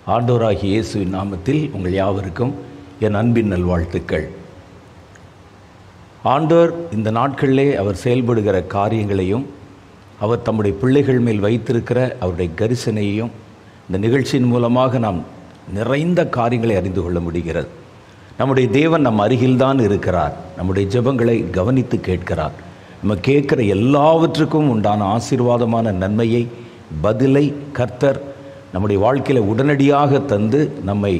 ஆண்டவராகிய இயேசுவின் நாமத்தில் உங்கள் யாவருக்கும் என் அன்பின் நல்வாழ்த்துக்கள். ஆண்டவர் இந்த நாட்களிலே அவர் செயல்படுகிற காரியங்களையும் அவர் தம்முடைய பிள்ளைகள் மேல் வைத்திருக்கிற அவருடைய கரிசனையையும் இந்த நிகழ்ச்சியின் மூலமாக நாம் நிறைந்த காரியங்களை அறிந்து கொள்ள முடிகிறது. நம்முடைய தேவன் நம் அருகில்தான் இருக்கிறார். நம்முடைய ஜெபங்களை கவனித்து கேட்கிறார். நம்ம கேட்குற எல்லாவற்றுக்கும் உண்டான ஆசீர்வாதமான நன்மையை, பதிலை கர்த்தர் நம்முடைய வாழ்க்கையில் உடனடியாக தந்து நம்மை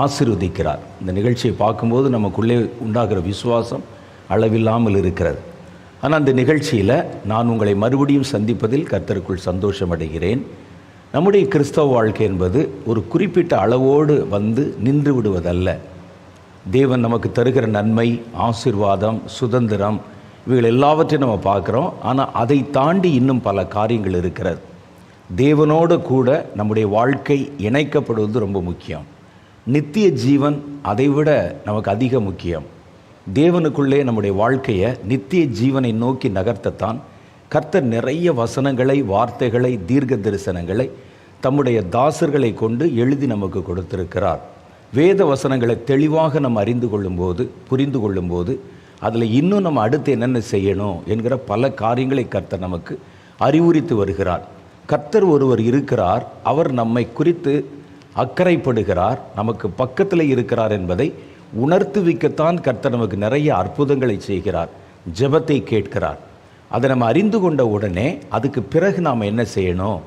ஆசீர்வதிக்கிறார். இந்த நிகழ்ச்சியை பார்க்கும்போது நமக்குள்ளே உண்டாகிற விசுவாசம் அளவில்லாமல் இருக்கிறது. ஆனால் அந்த நிகழ்ச்சியில் நான் உங்களை மறுபடியும் சந்திப்பதில் கர்த்தருக்குள் சந்தோஷம் அடைகிறேன். நம்முடைய கிறிஸ்தவ வாழ்க்கை என்பது ஒரு குறிப்பிட்ட அளவோடு வந்து நின்று விடுவதல்ல. தேவன் நமக்கு தருகிற நன்மை, ஆசீர்வாதம், சுதந்திரம், இவைகள் எல்லாவற்றையும் நம்ம பார்க்குறோம். ஆனால் அதை தாண்டி இன்னும் பல காரியங்கள் இருக்கிறது. தேவனோடு கூட நம்முடைய வாழ்க்கை இணைக்கப்படுவது ரொம்ப முக்கியம். நித்திய ஜீவன் அதைவிட நமக்கு அதிக முக்கியம். தேவனுக்குள்ளே நம்முடைய வாழ்க்கையை நித்திய ஜீவனை நோக்கி நகர்த்தத்தான் கர்த்தர் நிறைய வசனங்களை, வார்த்தைகளை, தீர்க்க தரிசனங்களை தம்முடைய தாசர்களை கொண்டு எழுதி நமக்கு கொடுத்திருக்கிறார். வேத வசனங்களை தெளிவாக நம்ம அறிந்து கொள்ளும்போது, புரிந்து கொள்ளும்போது அதில் இன்னும் நம்ம அடுத்து என்னென்ன செய்யணும் என்கிற பல காரியங்களை கர்த்தர் நமக்கு அறிவுரித்து வருகிறார். கர்த்தர் ஒருவர் இருக்கிறார். அவர் நம்மை குறித்து அக்கறைப்படுகிறார், நமக்கு பக்கத்தில் இருக்கிறார் என்பதை உணர்த்துவிக்கத்தான் கர்த்தர் நமக்கு நிறைய அற்புதங்களை செய்கிறார், ஜெபத்தை கேட்கிறார். அதை நம்ம அறிந்து கொண்ட உடனே அதுக்கு பிறகு நாம் என்ன செய்யணும்?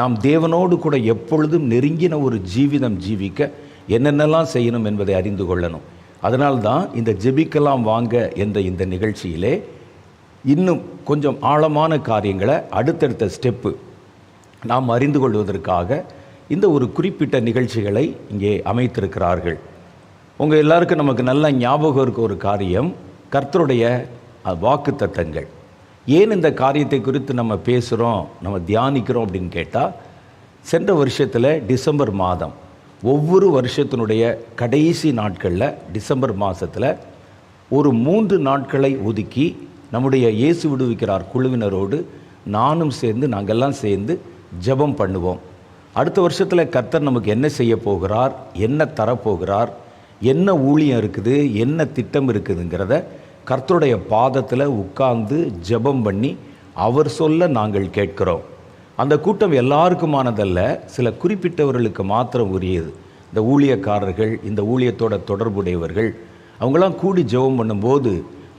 நாம் தேவனோடு கூட எப்பொழுதும் நெருங்கின ஒரு ஜீவிதம் ஜீவிக்க என்னென்னலாம் செய்யணும் என்பதை அறிந்து கொள்ளணும். அதனால்தான் இந்த ஜெபிக்கலாம் வாங்க என்ற இந்த நிகழ்ச்சியிலே இன்னும் கொஞ்சம் ஆழமான காரியங்களை அடுத்தடுத்த ஸ்டெப்பு நாம் அறிந்து கொள்வதற்காக இந்த ஒரு குறிப்பிட்ட நிகழ்ச்சிகளை இங்கே அமைத்திருக்கிறார்கள். உங்கள் எல்லாருக்கும் நமக்கு நல்ல ஞாபகம் இருக்க ஒரு காரியம் கர்த்தருடைய வாக்குத்தத்தங்கள். ஏன் இந்த காரியத்தை குறித்து நம்ம பேசுகிறோம், நம்ம தியானிக்கிறோம் அப்படின்னு கேட்டால், சென்ற வருஷத்தில் டிசம்பர் மாதம், ஒவ்வொரு வருஷத்தினுடைய கடைசி நாட்களில் டிசம்பர் மாதத்தில் ஒரு 3 நாட்களை ஒதுக்கி நம்முடைய இயேசு விடுவிக்கிறார் குழுவினரோடு நானும் சேர்ந்து, நாங்கள்லாம் சேர்ந்து ஜெபம் பண்ணுவோம். அடுத்த வருஷத்தில் கர்த்தர் நமக்கு என்ன செய்ய போகிறார், என்ன தரப்போகிறார், என்ன ஊழியம் இருக்குது, என்ன திட்டம் இருக்குதுங்கிறத கர்த்தருடைய பாதத்தில் உட்கார்ந்து ஜெபம் பண்ணி அவர் சொல்ல நாங்கள் கேட்கிறோம். அந்த கூட்டம் எல்லாருக்குமானதல்ல, சில குறிப்பிட்டவர்களுக்கு மாத்திரம் உரியது. இந்த ஊழியக்காரர்கள், இந்த ஊழியத்தோட தொடர்புடையவர்கள், அவங்களாம் கூடி ஜெபம் பண்ணும்போது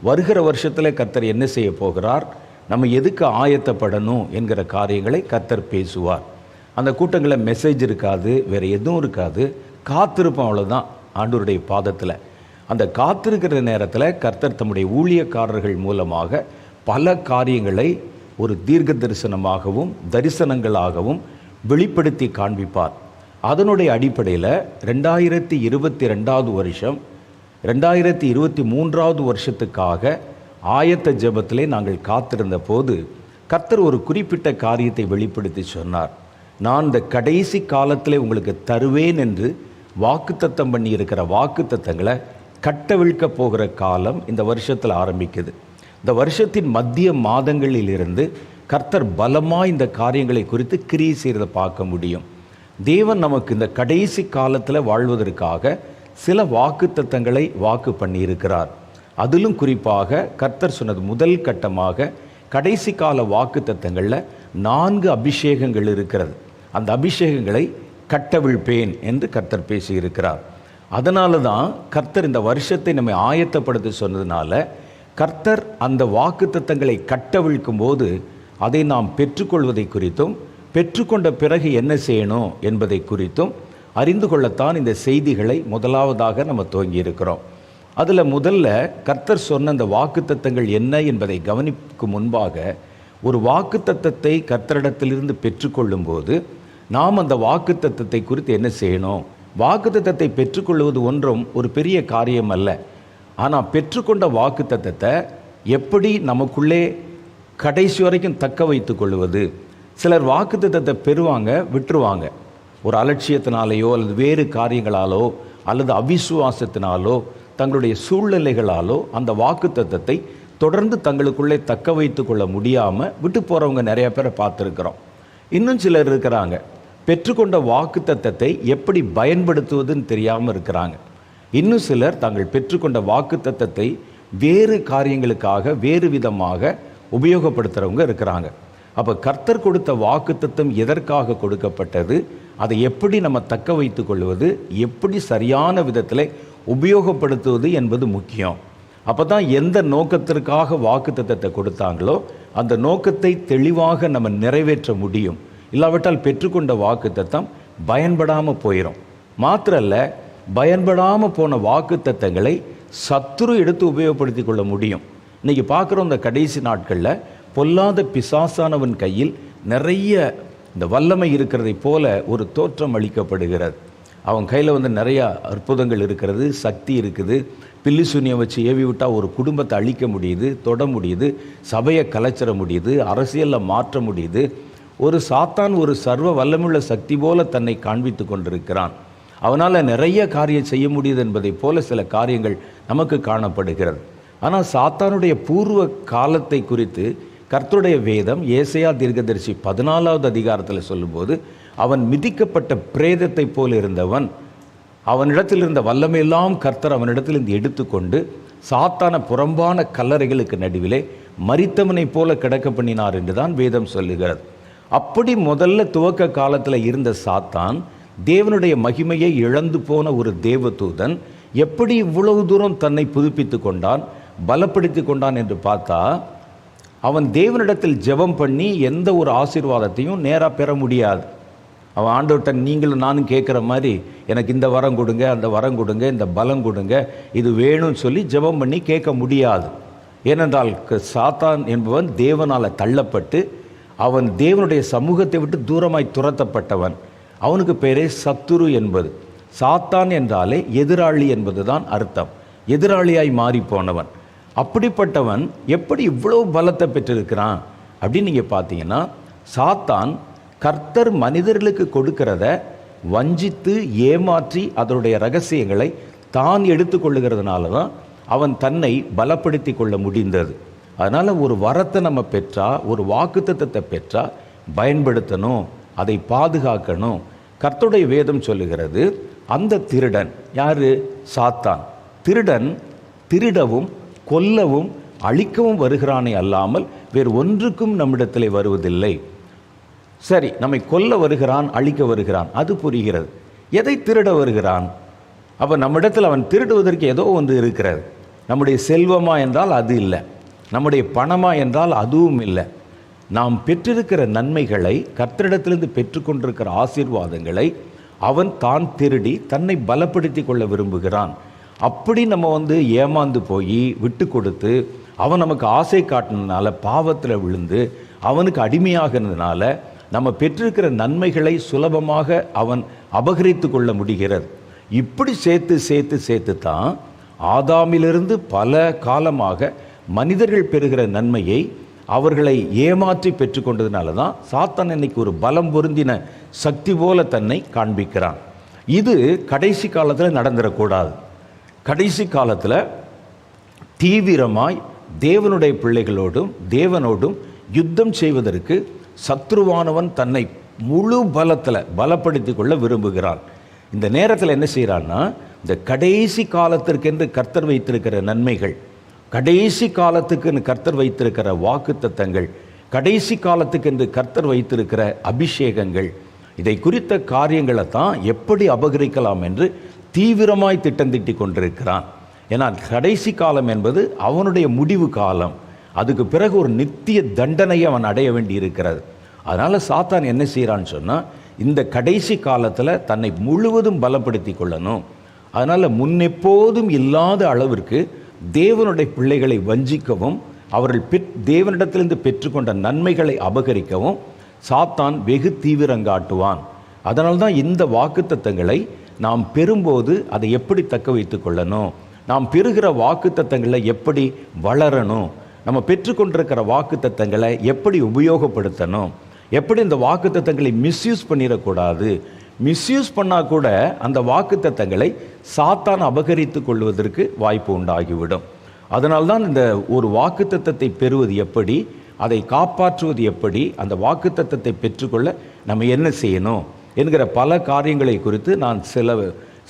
வருகிற வருஷத்தில் கர்த்தர் என்ன செய்ய போகிறார், நம்ம எதுக்கு ஆயத்தப்படணும் என்கிற காரியங்களை கர்த்தர் பேசுவார். அந்த கூட்டங்களில் மெசேஜ் இருக்காது, வேறு எதுவும் இருக்காது, காத்திருப்போம், அவ்வளோதான் ஆண்டவருடைய பாதத்தில். அந்த காத்திருக்கிற நேரத்தில் கர்த்தர் தம்முடைய ஊழியக்காரர்கள் மூலமாக பல காரியங்களை ஒரு தீர்க்க தரிசனமாகவும் தரிசனங்களாகவும் வெளிப்படுத்தி காண்பிப்பார். அதனுடைய அடிப்படையில் 2022 வருஷம் 2023 வருஷத்துக்காக ஆயத்த ஜெபத்திலே நாங்கள் காத்திருந்த போது கர்த்தர் ஒரு குறிப்பிட்ட காரியத்தை வெளிப்படுத்தி சொன்னார். நான் இந்த கடைசி காலத்திலே உங்களுக்கு தருவேன் என்று வாக்குத்தத்தம் பண்ணி இருக்கிற வாக்குத்தத்தங்களை கட்டவிழ்க்க போகிற காலம் இந்த வருஷத்தில் ஆரம்பிக்குது. இந்த வருஷத்தின் மத்திய மாதங்களிலிருந்து கர்த்தர் பலமாக இந்த காரியங்களை குறித்து கிரியை செய்கிறத பார்க்க முடியும். தேவன் நமக்கு இந்த கடைசி காலத்தில் வாழ்வதற்காக சில வாக்குத்தத்தங்களை வாக்கு பண்ணியிருக்கிறார். அதிலும் குறிப்பாக கர்த்தர் சொன்னது முதல் கட்டமாக கடைசி கால வாக்குத்தத்தங்களில் 4 அபிஷேகங்கள் இருக்கிறது. அந்த அபிஷேகங்களை கட்டவிழ்ப்பேன் என்று கர்த்தர் பேசியிருக்கிறார். அதனால தான் கர்த்தர் இந்த வருஷத்தை நம்மை ஆயத்தப்படுத்த சொன்னதுனால கர்த்தர் அந்த வாக்குத்தத்தங்களை கட்டவிழ்க்கும் போது அதை நாம் பெற்றுக்கொள்வதை குறித்தும், பெற்றுக்கொண்ட பிறகு என்ன செய்யணும் என்பதை குறித்தும் அறிந்து கொள்ளத்தான் இந்த செய்திகளை முதலாவதாக நம்ம துவங்கி இருக்கிறோம். அதில் முதல்ல கர்த்தர் சொன்ன அந்த வாக்குத்தத்தங்கள் என்ன என்பதை கவனிக்கும் முன்பாக, ஒரு வாக்குத்தத்தத்தை கர்த்தரிடத்திலிருந்து பெற்றுக்கொள்ளும் போது நாம் அந்த வாக்குத்தத்தத்தை குறித்து என்ன செய்யணும்? வாக்குத்தத்தத்தை பெற்றுக்கொள்வது ஒன்றும் ஒரு பெரிய காரியம் அல்ல. ஆனால் பெற்றுக்கொண்ட வாக்குத்தத்தத்தை எப்படி நமக்குள்ளே கடைசி வரைக்கும் தக்க வைத்து கொள்வது? சிலர் வாக்குத்தத்தத்தை பெறுவாங்க, விட்டுருவாங்க. ஒரு அலட்சியத்தினாலேயோ அல்லது வேறு காரியங்களாலோ அல்லது அவிசுவாசத்தினாலோ தங்களுடைய சூழ்நிலைகளாலோ அந்த வாக்குத்தத்தத்தை தொடர்ந்து தங்களுக்குள்ளே தக்க வைத்து கொள்ள முடியாமல் விட்டு போகிறவங்க நிறைய பேரை பார்த்துருக்குறோம். இன்னும் சிலர் இருக்கிறாங்க, பெற்றுக்கொண்ட வாக்குத்தத்தத்தை எப்படி பயன்படுத்துவதுன்னு தெரியாமல் இருக்கிறாங்க. இன்னும் சிலர் தாங்கள் பெற்றுக்கொண்ட வாக்குத்தத்தத்தை வேறு காரியங்களுக்காக வேறு விதமாக உபயோகப்படுத்துகிறவங்க இருக்கிறாங்க. அப்போ கர்த்தர் கொடுத்த வாக்குத்தத்தம் எதற்காக கொடுக்கப்பட்டது, அதை எப்படி நம்ம தக்க வைத்து கொள்வது, எப்படி சரியான விதத்தில் உபயோகப்படுத்துவது என்பது முக்கியம். அப்போ தான் எந்த நோக்கத்திற்காக வாக்குத்தத்தத்தை கொடுத்தாங்களோ அந்த நோக்கத்தை தெளிவாக நம்ம நிறைவேற்ற முடியும். இல்லாவிட்டால் பெற்றுக்கொண்ட வாக்குத்தத்தம் பயன்படாமல் போயிடும். மாத்திரல்ல, பயன்படாமல் போன வாக்குத்தத்தங்களை சத்துரு எடுத்து உபயோகப்படுத்தி கொள்ள முடியும். இன்றைக்கி பார்க்குறோம், இந்த கடைசி நாட்களில் பொல்லாத பிசாசானவன் கையில் நிறைய இந்த வல்லமை இருக்கிறதை போல ஒரு தோற்றம் அளிக்கப்படுகிறது. அவன் கையில் நிறையா அற்புதங்கள் இருக்கிறது, சக்தி இருக்குது. பில்லி சூனியம் வச்சு ஏவி விட்டால் ஒரு குடும்பத்தை அழிக்க முடியுது, தொட முடியுது, சபையை கலைச்சிட முடியுது, அரசியலில் மாற்ற முடியுது. ஒரு சாத்தான் ஒரு சர்வ வல்லமுள்ள சக்தி போல தன்னை காண்பித்து கொண்டிருக்கிறான். அவனால் நிறைய காரியம் செய்ய முடியுது என்பதை போல சில காரியங்கள் நமக்கு காணப்படுகிறது. ஆனால் சாத்தானுடைய பூர்வ காலத்தை குறித்து கர்த்தருடைய வேதம் ஏசாயா தீர்க்கதரிசி 14வது அதிகாரத்தில் சொல்லும்போது, அவன் மிதிக்கப்பட்ட பிரேதத்தை போல இருந்தவன், அவனிடத்தில் இருந்த வல்லமையெல்லாம் கர்த்தர் அவனிடத்திலிருந்து எடுத்துக்கொண்டு சாத்தான புறம்பான கல்லறைகளுக்கு நடுவிலே மரித்தவனை போல கிடக்க பண்ணினார் என்று தான் வேதம் சொல்லுகிறது. அப்படி முதல்ல துவக்க காலத்தில் இருந்த சாத்தான், தேவனுடைய மகிமையை இழந்து போன ஒரு தேவதூதன், எப்படி இவ்வளவு தூரம் தன்னை புதுப்பித்து கொண்டான், பலப்படுத்தி கொண்டான் என்று பார்த்தா, அவன் தேவனிடத்தில் ஜெபம் பண்ணி எந்த ஒரு ஆசீர்வாதத்தையும் நேராக பெற முடியாது. அவன் ஆண்டவர்கிட்ட நீங்களும் நானும் கேட்குற மாதிரி எனக்கு இந்த வரம் கொடுங்க, அந்த வரம் கொடுங்க, இந்த பலம் கொடுங்க, இது வேணும்னு சொல்லி ஜெபம் பண்ணி கேட்க முடியாது. ஏனென்றால் சாத்தான் என்பவன் தேவனால் தள்ளப்பட்டு அவன் தேவனுடைய சமூகத்தை விட்டு தூரமாய் துரத்தப்பட்டவன். அவனுக்கு பேரே சத்துரு என்பது. சாத்தான் என்றாலே எதிராளி என்பது தான் அர்த்தம். எதிராளியாய் மாறி போனவன். அப்படிப்பட்டவன் எப்படி இவ்வளோ பலத்தை பெற்றிருக்கிறான் அப்படின்னு நீங்கள் பார்த்தீங்கன்னா, சாத்தான் கர்த்தர் மனிதர்களுக்கு கொடுக்கிறத வஞ்சித்து ஏமாற்றி அதனுடைய ரகசியங்களை தான் எடுத்துக்கொள்ளுகிறதுனால தான் அவன் தன்னை பலப்படுத்தி கொள்ள முடிந்தது. அதனால் ஒரு வரத்தை நம்ம பெற்றால், ஒரு வாக்குத்தத்தத்தை பெற்றால் பயன்படுத்தணும், அதை பாதுகாக்கணும். கர்த்தருடைய வேதம் சொல்லுகிறது, அந்த திருடன் யாரு? சாத்தான். திருடன் திருடவும் கொல்லவும் அழிக்கவும் வருகிறானே அல்லாமல் வேறு ஒன்றுக்கும் நம்மிடத்திலே வருவதில்லை. சரி, நம்மை கொல்ல வருகிறான், அழிக்க வருகிறான், அது புரிகிறது. எதை திருட வருகிறான்? அப்போ நம்மிடத்தில் அவன் திருடுவதற்கு ஏதோ ஒன்று இருக்கிறது. நம்முடைய செல்வமா என்றால் அது இல்லை, நம்முடைய பணமா என்றால் அதுவும் இல்லை. நாம் பெற்றிருக்கிற நன்மைகளை, கர்த்தரிடத்திலிருந்து பெற்றுக்கொண்டிருக்கிற ஆசீர்வாதங்களை அவன் தான் திருடி தன்னை பலப்படுத்தி கொள்ள விரும்புகிறான். அப்படி நம்ம ஏமாந்து போய் விட்டு கொடுத்து அவன் நமக்கு ஆசை காட்டினதுனால பாவத்தில் விழுந்து அவனுக்கு அடிமையாகிறதுனால நம்ம பெற்றிருக்கிற நன்மைகளை சுலபமாக அவன் அபகரித்து கொள்ள முடிகிறது. இப்படி சேர்த்து சேர்த்து சேர்த்து தான் ஆதாமிலிருந்து பல காலமாக மனிதர்கள் பெறுகிற நன்மையை அவர்களை ஏமாற்றி பெற்றுக்கொண்டதுனால தான் சாத்தான் இன்னைக்கு ஒரு பலம் பொருந்தின சக்தி போல தன்னை காண்பிக்கிறான். இது கடைசி காலத்தில் நடந்துடக்கூடாது. கடைசி காலத்தில் தீவிரமாய் தேவனுடைய பிள்ளைகளோடும் தேவனோடும் யுத்தம் செய்வதற்கு சத்ருவானவன் தன்னை முழு பலத்தில் பலப்படுத்தி கொள்ள விரும்புகிறான். இந்த நேரத்தில் என்ன செய்கிறான்னா, இந்த கடைசி காலத்திற்கென்று கர்த்தர் வைத்திருக்கிற நன்மைகள், கடைசி காலத்துக்கு கர்த்தர் வைத்திருக்கிற வாக்குத்தத்தங்கள், கடைசி காலத்துக்கு கர்த்தர் வைத்திருக்கிற அபிஷேகங்கள், இதை குறித்த காரியங்களை தான் எப்படி அபகரிக்கலாம் என்று தீவிரமாய் திட்டம் திட்டி கொண்டிருக்கிறான். ஏன்னா கடைசி காலம் என்பது அவனுடைய முடிவு காலம். அதுக்கு பிறகு ஒரு நித்திய தண்டனையை அவன் அடைய வேண்டி இருக்கிறது. அதனால் சாத்தான் என்ன செய்கிறான்னு சொன்னால், இந்த கடைசி காலத்தில் தன்னை முழுவதும் பலப்படுத்தி கொள்ளணும். அதனால் முன்னெப்போதும் இல்லாத அளவிற்கு தேவனுடைய பிள்ளைகளை வஞ்சிக்கவும் அவர்கள் தேவனிடத்திலிருந்து பெற்றுக்கொண்ட நன்மைகளை அபகரிக்கவும் சாத்தான் வெகு தீவிரங்காட்டுவான். அதனால்தான் இந்த வாக்குத்தத்தங்களை நாம் பெறும்போது அதை எப்படி தக்க வைத்து கொள்ளணும், நாம் பெறுகிற வாக்குத்தத்தங்களை எப்படி வளரணும், நம்ம பெற்றுக்கொண்டிருக்கிற வாக்குத்தத்தங்களை எப்படி உபயோகப்படுத்தணும், எப்படி இந்த வாக்குத்தத்தங்களை மிஸ்யூஸ் பண்ணிடக்கூடாது. மிஸ்யூஸ் பண்ணால் கூட அந்த வாக்குத்தத்தங்களை சாத்தான் அபகரித்து கொள்வதற்கு வாய்ப்பு உண்டாகிவிடும். அதனால்தான் இந்த ஒரு வாக்குத்தத்தத்தை பெறுவது எப்படி, அதை காப்பாற்றுவது எப்படி, அந்த வாக்குத்தத்தத்தை பெற்றுக்கொள்ள நம்ம என்ன செய்யணும், என்கிற பல காரியங்களை குறித்து நான்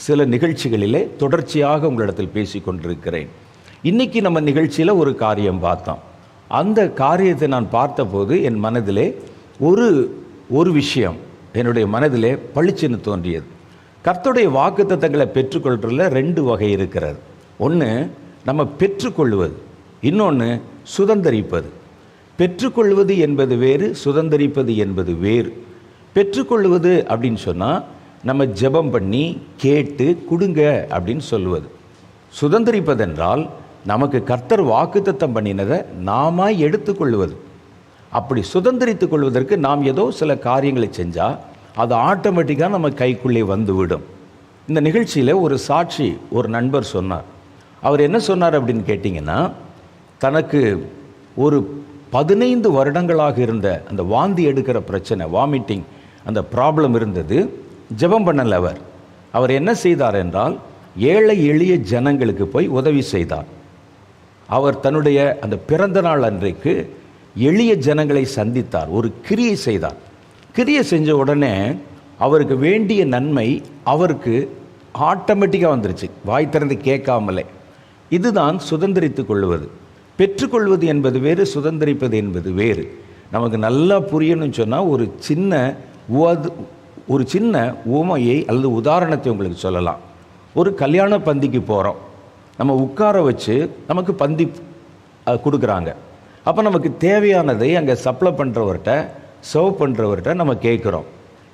சில நிகழ்ச்சிகளிலே தொடர்ச்சியாக உங்களிடத்தில் பேசி கொண்டிருக்கிறேன். இன்றைக்கி நம்ம நிகழ்ச்சியில் ஒரு காரியம் பார்த்தோம். அந்த காரியத்தை நான் பார்த்தபோது என் மனதிலே ஒரு விஷயம் என்னுடைய மனதிலே பளிச்சுன்னு தோன்றியது. கர்த்தருடைய வாக்குத்தத்தங்களை பெற்றுக்கொள்றதுல 2 வகை இருக்கிறது. ஒன்று நம்ம பெற்றுக்கொள்வது, இன்னொன்று சுதந்தரிப்பது. பெற்றுக்கொள்வது என்பது வேறு, சுதந்தரிப்பது என்பது வேறு. பெற்றுக்கொள்வது அப்படின்னு சொன்னால் நம்ம ஜெபம் பண்ணி கேட்டு கொடுங்க அப்படின்னு சொல்லுவது. சுதந்தரிப்பதென்றால் நமக்கு கர்த்தர் வாக்குத்தத்தம் பண்ணினதை நாம எடுத்துக்கொள்வது. அப்படி சுதந்தரித்து கொள்வதற்கு நாம் ஏதோ சில காரியங்களை செஞ்சால் அது ஆட்டோமேட்டிக்காக நம்ம கைக்குள்ளே வந்துவிடும். இந்த நிகழ்ச்சியில் ஒரு சாட்சி ஒரு நண்பர் சொன்னார். அவர் என்ன சொன்னார் அப்படின்னு கேட்டிங்கன்னா, தனக்கு ஒரு 15 வருடங்களாக இருந்த அந்த வாந்தி எடுக்கிற பிரச்சனை, வாமிட்டிங், அந்த ப்ராப்ளம் இருந்தது. ஜெபம் பண்ணல. அவர் என்ன செய்தார் என்றால் ஏழை எளிய ஜனங்களுக்கு போய் உதவி செய்தார். அவர் தன்னுடைய அந்த பிறந்த நாள் அன்றைக்கு எளிய ஜனங்களை சந்தித்தார், ஒரு கிரியை செய்தார். கிரியை செஞ்ச உடனே அவருக்கு வேண்டிய நன்மை அவருக்கு ஆட்டோமேட்டிக்காக வந்துருச்சு, வாய் திறந்து கேட்காமலே. இதுதான் சுதந்திரித்து கொள்வது. பெற்றுக்கொள்வது என்பது வேறு, சுதந்திரிப்பது என்பது வேறு. நமக்கு நல்லா புரியணும்னு சொன்னால் ஒரு சின்ன உவமையை அல்லது உதாரணத்தை உங்களுக்கு சொல்லலாம். ஒரு கல்யாண பந்திக்கு போகிறோம், நம்ம உட்கார வச்சு நமக்கு பந்தி கொடுக்குறாங்க. அப்போ நமக்கு தேவையானதை அங்கே சப்ளை பண்ணுறவர்கிட்ட, சர்வ் பண்ணுறவர்கிட்ட நம்ம கேட்குறோம்.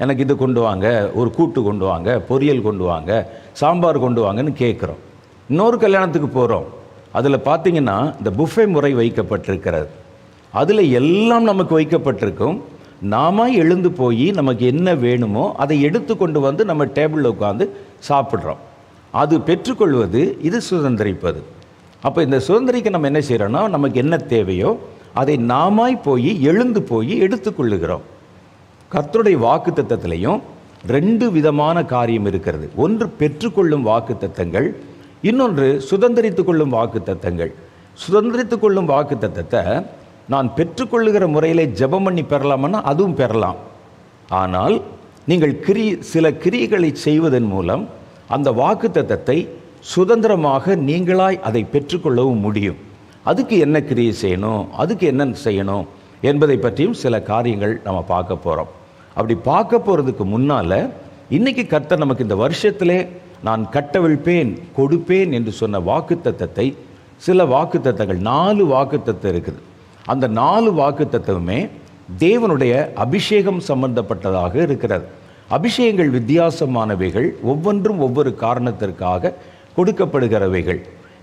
எனக்கு இது கொண்டு வாங்க, ஒரு கூட்டு கொண்டு வாங்க, பொரியல் கொண்டு வாங்க, சாம்பார் கொண்டு வாங்கன்னு கேட்குறோம். இன்னொரு கல்யாணத்துக்கு போகிறோம், அதில் பார்த்திங்கன்னா இந்த புஃபே முறை வைக்கப்பட்டிருக்கிறது. அதில் எல்லாம் நமக்கு வைக்கப்பட்டிருக்கும். நாம எழுந்து போய் நமக்கு என்ன வேணுமோ அதை எடுத்து கொண்டு வந்து நம்ம டேபிளில் உட்காந்து சாப்பிட்றோம். அது பெற்றுக்கொள்வது, இது சுதந்திரிப்பது. அப்போ இந்த சுதந்திரிக்க நம்ம என்ன செய்கிறோன்னா, நமக்கு என்ன தேவையோ அதை நாமாய் போய் எழுந்து போய் எடுத்துக்கொள்ளுகிறோம். கர்த்தருடைய வாக்குத்தத்தத்திலையும் 2 விதமான காரியம் இருக்கிறது. ஒன்று பெற்றுக்கொள்ளும் வாக்குத்தத்தங்கள், இன்னொன்று சுதந்திரித்து கொள்ளும் வாக்குத்தத்தங்கள். சுதந்திரித்து கொள்ளும் வாக்குத்தத்தத்தை நான் பெற்றுக்கொள்ளுகிற முறையிலே ஜெபம் பண்ணி பெறலாமன்னா அதுவும் பெறலாம். ஆனால் நீங்கள் சில கிரியைகளை செய்வதன் மூலம் அந்த வாக்குத்தத்தத்தை சுதந்திரமாக நீங்களாய் அதை பெற்றுக்கொள்ளவும் முடியும். அதுக்கு என்ன கிரியை செய்யணும், அதுக்கு என்ன செய்யணும் என்பதை பற்றியும் சில காரியங்கள் நம்ம பார்க்க போகிறோம். அப்படி பார்க்க போகிறதுக்கு முன்னால் இன்றைக்கி கர்த்தர் நமக்கு இந்த வருஷத்திலே நான் கட்டவிழ்ப்பேன், கொடுப்பேன் என்று சொன்ன வாக்குத்தத்தத்தை, சில வாக்குத்தத்தங்கள் 4 வாக்குத்தத்தம் இருக்குது. அந்த 4 வாக்குத்தத்தமுமே தேவனுடைய அபிஷேகம் சம்பந்தப்பட்டதாக இருக்கிறது. அபிஷேகங்கள் வித்தியாசமானவைகள், ஒவ்வொன்றும் ஒவ்வொரு காரணத்திற்காக கொடுக்கப்படுகிறவைகள்.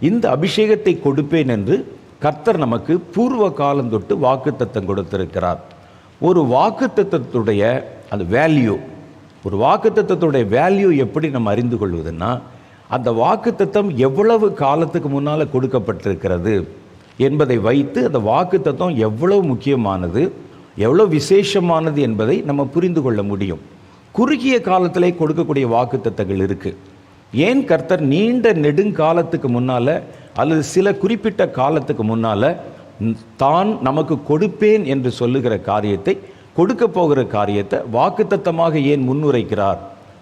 இந்த அபிஷேகத்தை கொடுப்பேன் என்று கர்த்தர் நமக்கு பூர்வ காலம் தொட்டு வாக்குத்தத்தம் கொடுத்திருக்கிறார். ஒரு வாக்குத்தத்தத்துடைய அந்த வேல்யூ, ஒரு வாக்குத்தத்தத்துடைய வேல்யூ எப்படி நம்ம அறிந்து கொள்வதுன்னா, அந்த வாக்குத்தத்தம் எவ்வளவு காலத்துக்கு முன்னால் கொடுக்கப்பட்டிருக்கிறது என்பதை வைத்து அந்த வாக்குத்தத்தம் எவ்வளவு முக்கியமானது, எவ்வளோ விசேஷமானது என்பதை நம்ம புரிந்து கொள்ள முடியும். குறுகிய காலத்திலே கொடுக்கக்கூடிய வாக்குத்தத்தங்கள் இருக்குது. ஏன் கர்த்தர் நீண்ட நெடுங்காலத்துக்கு முன்னால் அல்லது சில குறிப்பிட்ட காலத்துக்கு முன்னால் தான் நமக்கு கொடுப்பேன் என்று சொல்லுகிற காரியத்தை, கொடுக்க போகிற காரியத்தை வாக்குத்தத்தமாக ஏன் முன்னுரைக்கிறார்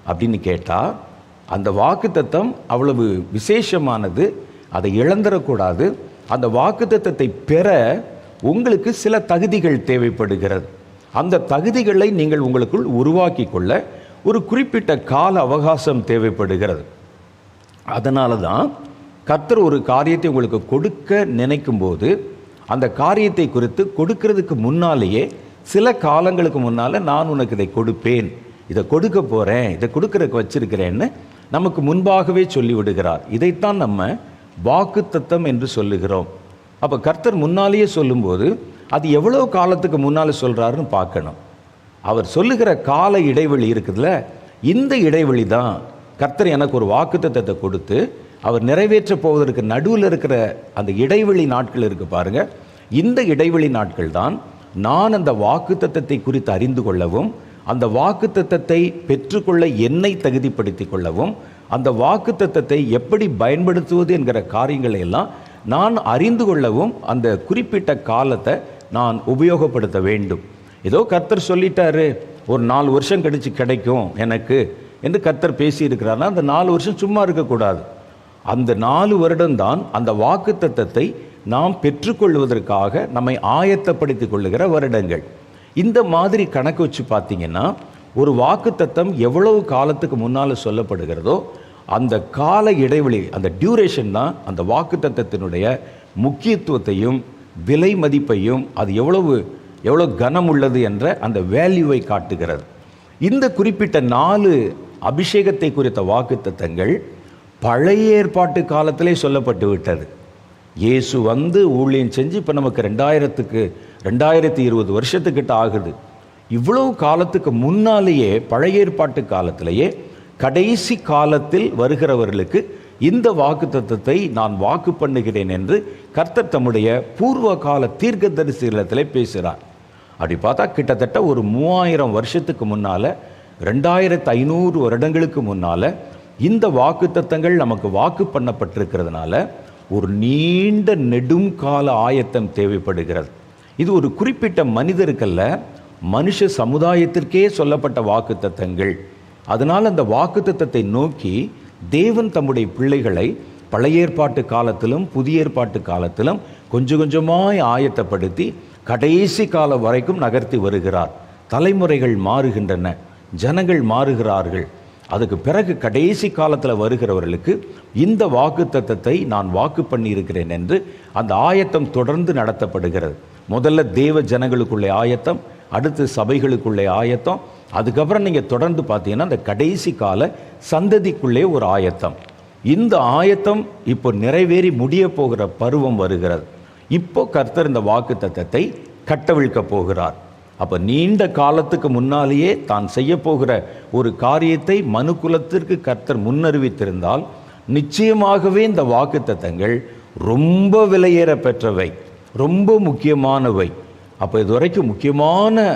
அப்படின்னு கேட்டால், அந்த வாக்குத்தத்தம் அவ்வளவு விசேஷமானது, அதை இழந்துடக்கூடாது. அந்த வாக்குத்தத்தத்தை பெற உங்களுக்கு சில தகுதிகள் தேவைப்படுகிறது. அந்த தகுதிகளை நீங்கள் உங்களுக்குள் உருவாக்கி கொள்ள ஒரு குறிப்பிட்ட கால அவகாசம் தேவைப்படுகிறது. அதனால தான் கர்த்தர் ஒரு காரியத்தை உங்களுக்கு கொடுக்க நினைக்கும் போது அந்த காரியத்தை குறித்து கொடுக்கறதுக்கு முன்னாலேயே சில காலங்களுக்கு முன்னால் நான் உனக்கு இதை கொடுப்பேன், இதை கொடுக்க போகிறேன், இதை கொடுக்கறதுக்கு வச்சிருக்கிறேன்னு நமக்கு முன்பாகவே சொல்லிவிடுகிறார். இதைத்தான் நம்ம வாக்குத்தத்தம் என்று சொல்லுகிறோம். அப்போ கர்த்தர் முன்னாலேயே சொல்லும்போது அது எவ்வளோ காலத்துக்கு முன்னால் சொல்கிறாருன்னு பார்க்கணும். அவர் சொல்லுகிற கால இடைவெளி இருக்குதுல்ல, இந்த இடைவெளி தான் கர்த்தர் எனக்கு ஒரு வாக்குத்தத்தத்தை கொடுத்து அவர் நிறைவேற்ற போவதற்கு நடுவில் இருக்கிற அந்த இடைவெளி நாட்கள் இருக்குது பாருங்கள். இந்த இடைவெளி நாட்கள் தான் நான் அந்த வாக்குத்தத்தத்தை குறித்து அறிந்து கொள்ளவும், அந்த வாக்குத்தத்தத்தை பெற்றுக்கொள்ள என்னை தகுதிப்படுத்தி கொள்ளவும், அந்த வாக்குத்தத்தத்தை எப்படி பயன்படுத்துவது என்கிற காரியங்களை எல்லாம் நான் அறிந்து கொள்ளவும் அந்த குறிப்பிட்ட காலத்தை நான் உபயோகப்படுத்த வேண்டும். ஏதோ கர்த்தர் சொல்லிட்டாரு, ஒரு 4 வருஷம் கழித்து கிடைக்கும் எனக்கு என்று கர்த்தர் பேசியிருக்கிறார்னா அந்த 4 வருஷம் சும்மா இருக்கக்கூடாது. அந்த 4 வருடம்தான் அந்த வாக்குத்தத்தத்தை நாம் பெற்றுக்கொள்வதற்காக நம்மை ஆயத்தப்படுத்திக் கொள்ளுகிற வருடங்கள். இந்த மாதிரி கணக்கு வச்சு பார்த்தீங்கன்னா ஒரு வாக்குத்தத்தம் எவ்வளவு காலத்துக்கு முன்னால் சொல்லப்படுகிறதோ அந்த கால இடைவெளி, அந்த டியூரேஷன் தான் அந்த வாக்குத்தத்தத்தினுடைய முக்கியத்துவத்தையும் விலை மதிப்பையும் அது எவ்வளோ கனம் உள்ளது என்ற அந்த வேல்யூவை காட்டுகிறது. இந்த குறிப்பிட்ட 4 அபிஷேகத்தை குறித்த வாக்குத்தத்தங்கள் பழைய ஏற்பாட்டு காலத்திலே சொல்லப்பட்டு விட்டது. இயேசு வந்து ஊழியம் செஞ்சு இப்போ நமக்கு 2020 வருஷத்துக்கிட்ட ஆகுது. இவ்வளவு காலத்துக்கு முன்னாலேயே பழைய ஏற்பாட்டு காலத்திலேயே கடைசி காலத்தில் வருகிறவர்களுக்கு இந்த வாக்குத்தத்தத்தை நான் வாக்கு பண்ணுகிறேன் என்று கர்த்தர் தம்முடைய பூர்வ கால தீர்க்கதரிசிகளிடத்திலே பேசுகிறார். அப்படி பார்த்தா கிட்டத்தட்ட ஒரு 3000 வருஷத்துக்கு முன்னால், 2500 வருடங்களுக்கு முன்னால் இந்த வாக்குத்தத்தங்கள் நமக்கு வாக்கு பண்ணப்பட்டிருக்கிறதுனால ஒரு நீண்ட நெடும் கால ஆயத்தம் தேவைப்படுகிறது. இது ஒரு குறிப்பிட்ட மனிதருக்கல்ல, மனுஷ சமுதாயத்திற்கே சொல்லப்பட்ட வாக்குத்தத்தங்கள். அதனால் அந்த வாக்குத்தத்தத்தை நோக்கி தேவன் தம்முடைய பிள்ளைகளை பழைய ஏற்பாட்டு காலத்திலும் புதிய ஏற்பாட்டு காலத்திலும் கொஞ்சம் கொஞ்சமாய் ஆயத்தப்படுத்தி கடைசி காலம் வரைக்கும் நகர்த்தி வருகிறார். தலைமுறைகள் மாறுகின்றன, ஜனங்கள் மாறுகிறார்கள். அதுக்கு பிறகு கடைசி காலத்தில் வருகிறவர்களுக்கு இந்த வாக்குத்தத்தத்தை நான் வாக்கு பண்ணியிருக்கிறேன் என்று அந்த ஆயத்தம் தொடர்ந்து நடத்தப்படுகிறது. முதல்ல தேவ ஜனங்களுக்குள்ளே ஆயத்தம், அடுத்து சபைகளுக்குள்ளே ஆயத்தம், அதுக்கப்புறம் நீங்கள் தொடர்ந்து பார்த்தீங்கன்னா அந்த கடைசி கால சந்ததிக்குள்ளே ஒரு ஆயத்தம். இந்த ஆயத்தம் இப்போ நிறைவேறி முடிய போகிற பருவம் வருகிறது. இப்போ கர்த்தர் இந்த வாக்குத்தத்தத்தை கட்டவிழ்க்க போகிறார். அப்போ நீண்ட காலத்துக்கு முன்னாலேயே தான் செய்ய போகிற ஒரு காரியத்தை மனுக்குலத்திற்கு கர்த்தர் முன்னறிவித்திருந்தால் நிச்சயமாகவே இந்த வாக்குத்தத்தங்கள் ரொம்ப விலையேற பெற்றவை, ரொம்ப முக்கியமானவை. அப்போ இதுவரைக்கும் முக்கியமான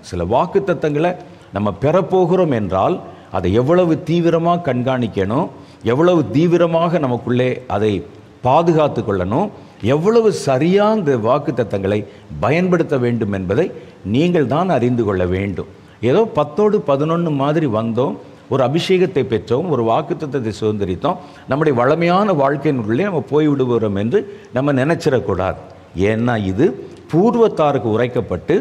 சில வாக்குத்தத்தங்களை நம்ம பெறப்போகிறோம் என்றால் அதை எவ்வளவு தீவிரமாக கண்காணிக்கணும், எவ்வளவு தீவிரமாக நமக்குள்ளே அதை பாதுகாத்து கொள்ளணும், எவ்வளவு சரியான இந்த வாக்குத்தத்தங்களை பயன்படுத்த வேண்டும் என்பதை நீங்கள் தான் அறிந்து கொள்ள வேண்டும். ஏதோ 10ஓடு 11 மாதிரி வந்தோம், ஒரு அபிஷேகத்தை பெற்றோம், ஒரு வாக்குத்தத்தத்தை சுதந்திரித்தோம், நம்முடைய வளமையான வாழ்க்கையினுள்ளே நம்ம போய்விடுவோம் என்று நம்ம நினைச்சிடக்கூடாது. ஏன்னா இது பூர்வத்தாருக்கு உரைக்கப்பட்டு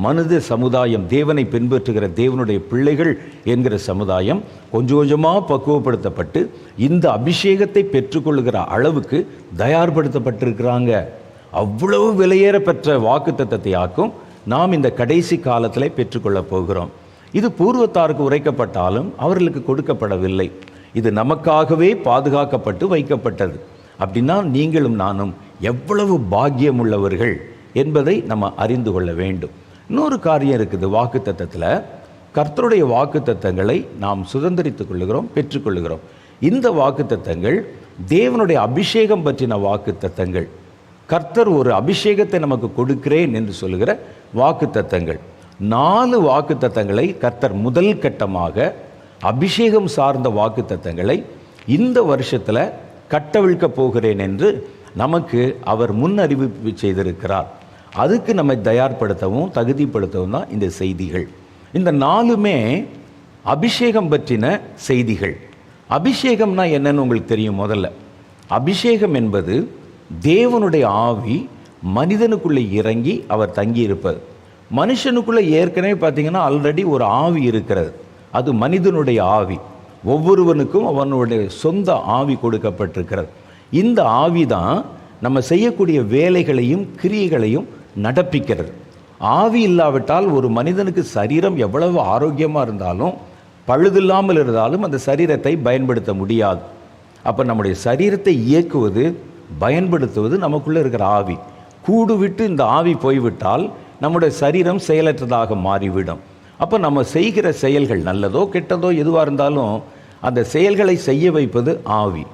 மனித சமுதாயம், தேவனை பின்பற்றுகிற தேவனுடைய பிள்ளைகள் என்கிற சமுதாயம் கொஞ்சம் கொஞ்சமாக பக்குவப்படுத்தப்பட்டு இந்த அபிஷேகத்தை பெற்றுக்கொள்ளுகிற அளவுக்கு தயார்படுத்தப்பட்டிருக்கிறாங்க. அவ்வளவு விலையேற பெற்ற வாக்குத்தத்தத்தை ஆக்கும் நாம் இந்த கடைசி காலத்தில் பெற்றுக்கொள்ளப் போகிறோம். இது பூர்வத்தாருக்கு உரைக்கப்பட்டாலும் அவர்களுக்கு கொடுக்கப்படவில்லை. இது நமக்காகவே பாதுகாக்கப்பட்டு வைக்கப்பட்டது. அப்படின்னா நீங்களும் நானும் எவ்வளவு பாக்கியம் உள்ளவர்கள் என்பதை நம்ம அறிந்து கொள்ள வேண்டும். இன்னொரு காரியம் இருக்குது, வாக்குத்தத்தத்தில் கர்த்தருடைய வாக்குத்தத்தங்களை நாம் சுதந்திரித்துக் கொள்ளுகிறோம், பெற்றுக்கொள்ளுகிறோம். இந்த வாக்குத்தத்தங்கள் தேவனுடைய அபிஷேகம் பற்றின வாக்குத்தத்தங்கள். கர்த்தர் ஒரு அபிஷேகத்தை நமக்கு கொடுக்கிறேன் என்று சொல்லுகிற வாக்குத்தத்தங்கள். 4 வாக்குத்தத்தங்களை கர்த்தர் முதல் கட்டமாக அபிஷேகம் சார்ந்த வாக்குத்தத்தங்களை இந்த வருஷத்தில் கட்டவிழ்க்க போகிறேன் என்று நமக்கு அவர் முன் அறிவிப்பு செய்திருக்கிறார். அதுக்கு நம்மை தயார்படுத்தவும் தகுதிப்படுத்தவும் தான் இந்த செய்திகள். இந்த 4மே அபிஷேகம் பற்றின செய்திகள். அபிஷேகம்னா என்னன்னு உங்களுக்கு தெரியும். முதல்ல அபிஷேகம் என்பது தேவனுடைய ஆவி மனிதனுக்குள்ளே இறங்கி அவர் தங்கியிருப்பது. மனுஷனுக்குள்ளே ஏற்கனவே பார்த்தீங்கன்னா ஆல்ரெடி ஒரு ஆவி இருக்கிறது, அது மனிதனுடைய ஆவி. ஒவ்வொருவனுக்கும் அவனுடைய சொந்த ஆவி கொடுக்கப்பட்டிருக்கிறது. இந்த ஆவி தான் நம்ம செய்யக்கூடிய வேலைகளையும் கிரியைகளையும் நடப்பிக்கிறது. ஆவி இல்லாவிட்டால் ஒரு மனிதனுக்கு சரீரம் எவ்வளவு ஆரோக்கியமாக இருந்தாலும் பழுதில்லாமல் இருந்தாலும் அந்த சரீரத்தை பயன்படுத்த முடியாது. அப்போ நம்முடைய சரீரத்தை இயக்குவது பயன்படுத்துவது நமக்குள்ளே இருக்கிற ஆவி. கூடு விட்டு இந்த ஆவி போய்விட்டால் நம்முடைய சரீரம் செயலற்றதாக மாறிவிடும். அப்போ நம்ம செய்கிற செயல்கள் நல்லதோ கெட்டதோ எதுவாக இருந்தாலும் அந்த செயல்களை செய்ய வைப்பது ஆவி.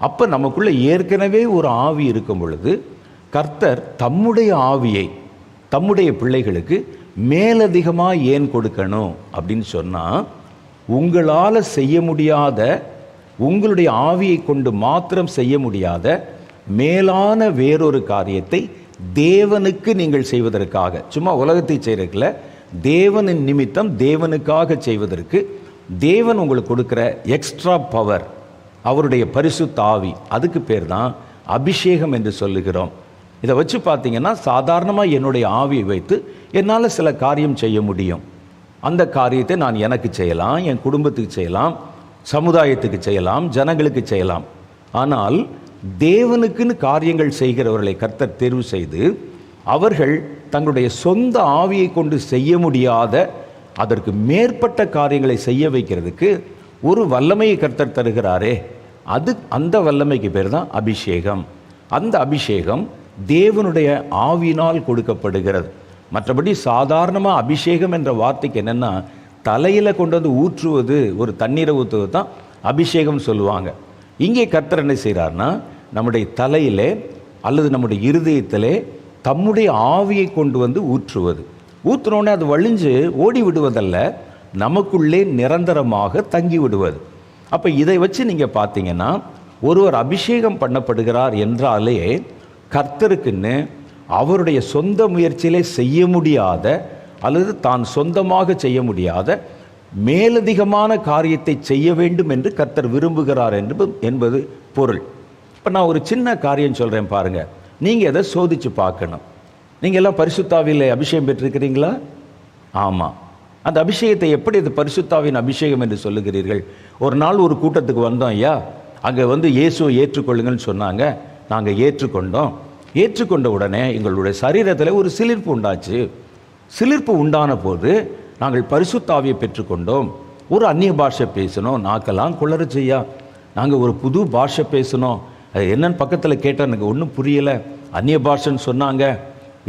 அப்போ நமக்குள்ளே ஏற்கனவே ஒரு ஆவி இருக்கும் பொழுது கர்த்தர் தம்முடைய ஆவியை தம்முடைய பிள்ளைகளுக்கு மேலதிகமாக ஏன் கொடுக்கணும் அப்படின்னு சொன்னால், உங்களால் செய்ய முடியாத, உங்களுடைய ஆவியை கொண்டு மாத்திரம் செய்ய முடியாத மேலான வேறொரு காரியத்தை தேவனுக்கு நீங்கள் செய்வதற்காக, சும்மா உலகத்தை செய்கிறதுல தேவனின் நிமித்தம் தேவனுக்காக செய்வதற்கு தேவன் உங்களுக்கு கொடுக்குற எக்ஸ்ட்ரா பவர், அவருடைய பரிசுத்த ஆவி, அதுக்கு பேர் தான் அபிஷேகம் என்று சொல்லுகிறோம். இதை வச்சு பார்த்தீங்கன்னா சாதாரணமாக என்னுடைய ஆவியை வைத்து என்னால் சில காரியம் செய்ய முடியும். அந்த காரியத்தை நான் எனக்கு செய்யலாம், என் குடும்பத்துக்கு செய்யலாம், சமுதாயத்துக்கு செய்யலாம், ஜனங்களுக்கு செய்யலாம். ஆனால் தேவனுக்குன்னு காரியங்கள் செய்கிறவர்களை கர்த்தர் தேர்வு செய்து அவர்கள் தங்களுடைய சொந்த ஆவியை கொண்டு செய்ய முடியாத அதற்கு மேற்பட்ட காரியங்களை செய்ய வைக்கிறதுக்கு ஒரு வல்லமையை கர்த்தர் தருகிறாரே, அந்த வல்லமைக்கு பேர் தான் அபிஷேகம். அந்த அபிஷேகம் தேவனுடைய ஆவியினால் கொடுக்கப்படுகிறது. மற்றபடி சாதாரணமாக அபிஷேகம் என்ற வார்த்தைக்கு என்னென்னா தலையில் கொண்டு வந்து ஊற்றுவது, ஒரு தண்ணீரை ஊற்றுவது தான் அபிஷேகம் சொல்லுவாங்க. இங்கே கர்த்தர் என்ன செய்கிறார்னா நம்முடைய தலையிலே அல்லது நம்முடைய இருதயத்திலே தம்முடைய ஆவியை கொண்டு வந்து ஊற்றுவது. ஊற்றுனோடனே அது வழிஞ்சு ஓடி விடுவதல்ல, நமக்குள்ளே நிரந்தரமாக தங்கி விடுவது. அப்போ இதை வச்சு நீங்கள் பார்த்தீங்கன்னா ஒருவர் அபிஷேகம் பண்ணப்படுகிறார் என்றாலே கர்த்தருக்குன்னு அவருடைய சொந்த முயற்சியிலே செய்ய முடியாத அல்லது தான் சொந்தமாக செய்ய முடியாத மேலதிகமான காரியத்தை செய்ய வேண்டும் என்று கர்த்தர் விரும்புகிறார் என்பது பொருள். இப்போ நான் ஒரு சின்ன காரியம் சொல்கிறேன் பாருங்கள். நீங்கள் எதை சோதித்து பார்க்கணும். நீங்கள் எல்லாம் பரிசுத்தாவிலே அபிஷேகம் பெற்றிருக்கிறீங்களா? ஆமாம். அந்த அபிஷேகத்தை எப்படி இது பரிசுத்தாவின் அபிஷேகம் என்று சொல்லுகிறீர்கள்? ஒரு நாள் ஒரு கூட்டத்துக்கு வந்தோம் ஐயா, அங்கே இயேசுவை ஏற்றுக்கொள்ளுங்கள்னு சொன்னாங்க. நாங்கள் ஏற்றுக்கொண்டோம். ஏற்றுக்கொண்ட உடனே எங்களுடைய சரீரத்தில் ஒரு சிலிர்ப்பு உண்டாச்சு. சிலிர்ப்பு உண்டான போது நாங்கள் பரிசுத்தாவியை பெற்றுக்கொண்டோம். ஒரு அந்நிய பாஷை பேசணும், நாக்கெல்லாம் குளற செய்யா. நாங்கள் ஒரு புது பாஷை பேசணும். அது என்னன்னு பக்கத்தில் கேட்டால் எனக்கு ஒன்றும் புரியலை. அந்நிய பாஷைன்னு சொன்னாங்க.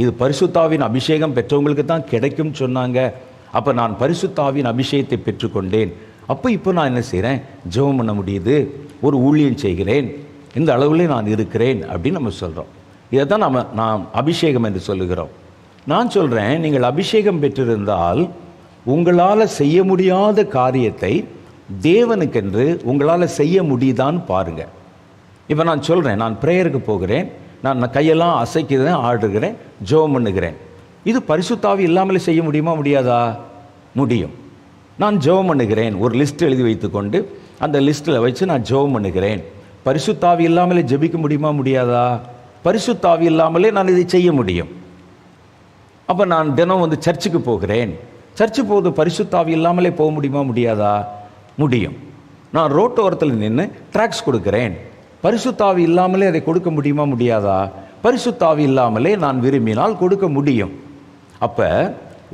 இது பரிசுத்தாவின் அபிஷேகம் பெற்றவங்களுக்கு தான் கிடைக்கும் சொன்னாங்க. அப்போ நான் பரிசுத்தாவின் அபிஷேகத்தை பெற்றுக்கொண்டேன். அப்போ இப்போ நான் என்ன செய்கிறேன்? ஜெபம் பண்ண முடியுது, ஒரு ஊழியம் செய்கிறேன், இந்த அளவுலே நான் இருக்கிறேன் அப்படின்னு நம்ம சொல்கிறோம். இதை தான் நாம் அபிஷேகம் என்று சொல்லுகிறோம். நான் சொல்கிறேன், நீங்கள் அபிஷேகம் பெற்றிருந்தால் உங்களால் செய்ய முடியாத காரியத்தை தேவனுக்கென்று உங்களால் செய்ய முடியுதான்னு பாருங்கள். இப்போ நான் சொல்கிறேன், நான் ப்ரேயருக்கு போகிறேன், நான் கையெல்லாம் அசைக்கிறேன், ஆடுகிறேன், ஜெபம் பண்ணுகிறேன். இது பரிசுத்தாவி இல்லாமலே செய்ய முடியுமா? முடியாதா? முடியும். நான் ஜெபம் பண்ணுகிறேன், ஒரு லிஸ்ட் எழுதி வைத்துக்கொண்டு அந்த லிஸ்ட்டில் வச்சு நான் ஜெபம் பண்ணுகிறேன். பரிசுத்தாவி இல்லாமலே ஜெபிக்க முடியுமா? முடியாதா? பரிசுத்தாவி இல்லாமலே நான் இதை செய்ய முடியும். அப்போ நான் தினம் சர்ச்சுக்கு போகிறேன். சர்ச்சு போது பரிசுத்தாவி இல்லாமலே போக முடியுமா? முடியாதா? முடியும். நான் ரோட்டோரத்தில் நின்று ட்ராக்ஸ் கொடுக்கிறேன். பரிசுத்தாவி இல்லாமலே அதை கொடுக்க முடியுமா? முடியாதா? பரிசுத்தாவி இல்லாமலே நான் விரும்பினால் கொடுக்க முடியும். அப்போ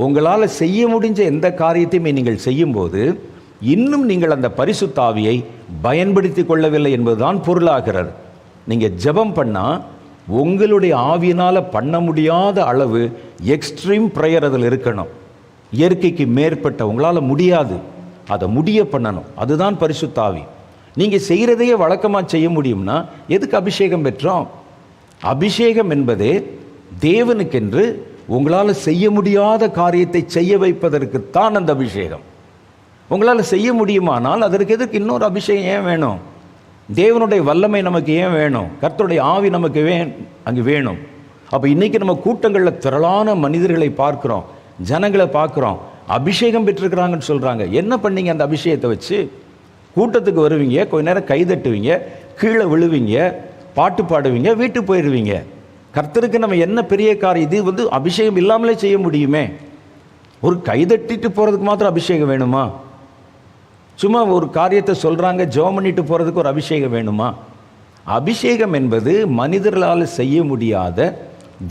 உங்களால் செய்ய முடிஞ்ச எந்த காரியத்தையுமே நீங்கள் செய்யும்போது இன்னும் நீங்கள் அந்த பரிசுத்தாவியை பயன்படுத்தி கொள்ளவில்லை என்பதுதான் பொருளாகிறது. நீங்கள் ஜெபம் பண்ணால் உங்களுடைய ஆவியினால் பண்ண முடியாத அளவு எக்ஸ்ட்ரீம் ப்ரேயர் அதில் இருக்கணும். இயற்கைக்கு மேற்பட்ட உங்களால் முடியாது, அதை முடிய பண்ணணும். அதுதான் பரிசுத்தாவி. நீங்கள் செய்கிறதையே வழக்கமாக செய்ய முடியும்னா எதுக்கு அபிஷேகம் பெற்றோம்? அபிஷேகம் என்பதே தேவனுக்கென்று உங்களால் செய்ய முடியாத காரியத்தை செய்ய வைப்பதற்குத்தான் அந்த அபிஷேகம். உங்களால் செய்ய முடியுமானால் அதற்கு எதுக்கு இன்னொரு அபிஷேகம் ஏன் வேணும்? தேவனுடைய வல்லமை நமக்கு ஏன் வேணும்? கர்த்தருடைய ஆவி நமக்கு அங்கே வேணும். அப்போ இன்றைக்கி நம்ம கூட்டங்களில் திரளான மனிதர்களை பார்க்குறோம், ஜனங்களை பார்க்குறோம், அபிஷேகம் பெற்றிருக்கிறாங்கன்னு சொல்கிறாங்க. என்ன பண்ணீங்க அந்த அபிஷேகத்தை வச்சு? கூட்டத்துக்கு வருவீங்க, கொஞ்ச நேரம் கைதட்டுவீங்க, கீழே விழுவீங்க, பாட்டு பாடுவீங்க, வீட்டுக்கு போயிடுவீங்க. கர்த்தருக்கு நம்ம என்ன பெரிய காரியம்? இது அபிஷேகம் இல்லாமலே செய்ய முடியுமே. ஒரு கைதட்டிட்டு போகிறதுக்கு மாத்திரம் அபிஷேகம் வேணுமா? சும்மா ஒரு காரியத்தை சொல்கிறாங்க, ஜெபம் பண்ணிட்டு போகிறதுக்கு ஒரு அபிஷேகம் வேணுமா? அபிஷேகம் என்பது மனிதர்களால் செய்ய முடியாத,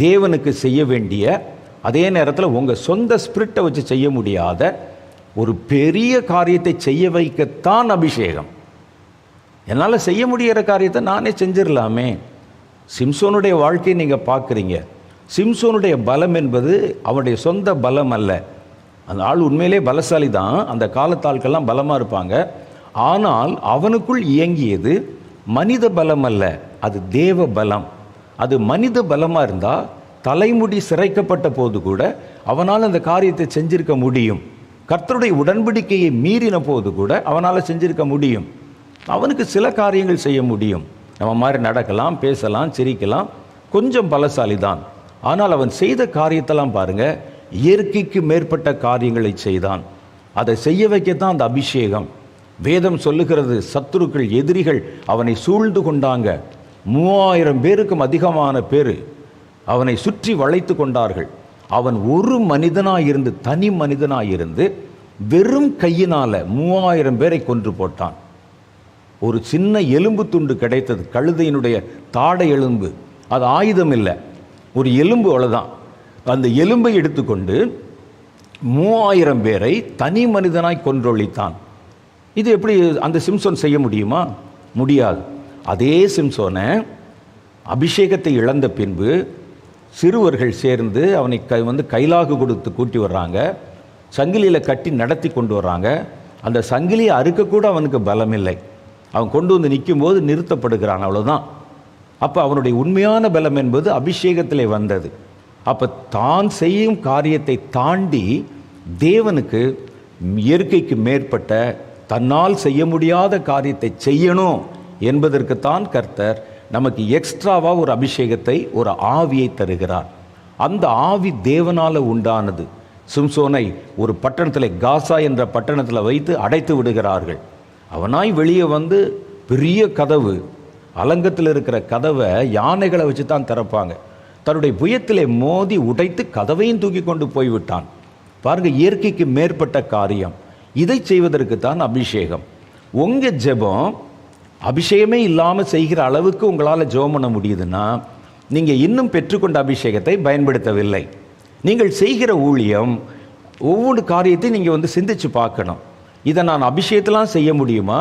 தேவனுக்கு செய்ய வேண்டிய, அதே நேரத்தில் உங்கள் சொந்த ஸ்பிரிட்டை வச்சு செய்ய முடியாத ஒரு பெரிய காரியத்தை செய்ய வைக்கத்தான் அபிஷேகம். என்னால் செய்ய முடிகிற காரியத்தை நானே செஞ்சிடலாமே. சிம்சோனுடைய வாழ்க்கையை நீங்கள் பார்க்குறீங்க. சிம்சோனுடைய பலம் என்பது அவனுடைய சொந்த பலம் அல்ல. அந்த ஆள் உண்மையிலே பலசாலி தான், அந்த காலத்தாட்கள்லாம் பலமாக இருப்பாங்க. ஆனால் அவனுக்குள் இயங்கியது மனித பலம் அல்ல, அது தேவ பலம். அது மனித பலமாக இருந்தால் தலைமுடி சிரைக்கப்பட்ட போது கூட அவனால் அந்த காரியத்தை செஞ்சிருக்க முடியும். கர்த்தருடைய உடன்படிக்கையை மீறின போது கூட அவனால் செஞ்சிருக்க முடியும். அவனுக்கு சில காரியங்கள் செய்ய முடியும். நம்ம மாதிரி நடக்கலாம், பேசலாம், சிரிக்கலாம், கொஞ்சம் பலசாலி தான். ஆனால் அவன் செய்த காரியத்தெல்லாம் பாருங்கள், இயற்கைக்கு மேற்பட்ட காரியங்களை செய்தான். அதை செய்ய வைக்கத்தான் அந்த அபிஷேகம். வேதம் சொல்லுகிறது, சத்துருக்கள் எதிரிகள் அவனை சூழ்ந்து கொண்டாங்க. 3000 பேருக்கும் அதிகமான பேர் அவனை சுற்றி வளைத்து கொண்டார்கள். அவன் ஒரு மனிதனாயிருந்து, தனி மனிதனாயிருந்து வெறும் கையினால 3000 பேரை கொன்று போட்டான். ஒரு சின்ன எலும்பு துண்டு கிடைத்தது, கழுதையினுடைய தாடை எலும்பு. அது ஆயுதம் இல்லை, ஒரு எலும்பு, அவ்வளோதான். அந்த எலும்பை எடுத்துக்கொண்டு 3000 பேரை தனி மனிதனாய் கொன்றொழித்தான். இது எப்படி அந்த சிம்சோன் செய்ய முடியுமா? முடியாது. அதே சிம்சோனை அபிஷேகத்தை இழந்த பின்பு சிறுவர்கள் சேர்ந்து அவனை கைலாகு கொடுத்து கூட்டி வர்றாங்க, சங்கிலியில் கட்டி நடத்தி கொண்டு வர்றாங்க. அந்த சங்கிலியை அறுக்கக்கூட அவனுக்கு பலம் இல்லை. அவன் கொண்டு வந்து நிற்கும்போது நிறுத்தப்படுகிறான், அவ்வளோதான். அப்போ அவனுடைய உண்மையான பலம் என்பது அபிஷேகத்திலே வந்தது. அப்போ தான் செய்யும் காரியத்தை தாண்டி தேவனுக்கு இயற்கைக்கு மேற்பட்ட தன்னால் செய்ய முடியாத காரியத்தை செய்யணும் என்பதற்குத்தான் கர்த்தர் நமக்கு எக்ஸ்ட்ராவாக ஒரு அபிஷேகத்தை, ஒரு ஆவியை தருகிறார். அந்த ஆவி தேவனால் உண்டானது. சிம்சோனை ஒரு பட்டணத்தில், காசா என்ற பட்டணத்தில் வைத்து அடைத்து விடுகிறார்கள். அவனாய் வெளியே வந்து பெரிய கதவு, அலங்கத்தில் இருக்கிற கதவை யானைகளை வச்சு தான் திறப்பாங்க. தன்னுடைய புயத்திலே மோதி உடைத்து கதவையும் தூக்கி கொண்டு போய்விட்டான். பாருங்க, இயற்கைக்கு மேற்பட்ட காரியம். இதை செய்வதற்கு தான் அபிஷேகம். உங்கள் ஜெபம் அபிஷேகமே இல்லாமல் செய்கிற அளவுக்கு உங்களால் ஜெபம் பண்ண முடியுதுன்னா நீங்கள் இன்னும் பெற்றுக்கொண்ட அபிஷேகத்தை பயன்படுத்தவில்லை. நீங்கள் செய்கிற ஊழியம், ஒவ்வொரு காரியத்தையும் நீங்கள் சிந்திச்சு பார்க்கணும். இதை நான் அபிஷேகத்தெலாம் செய்ய முடியுமா,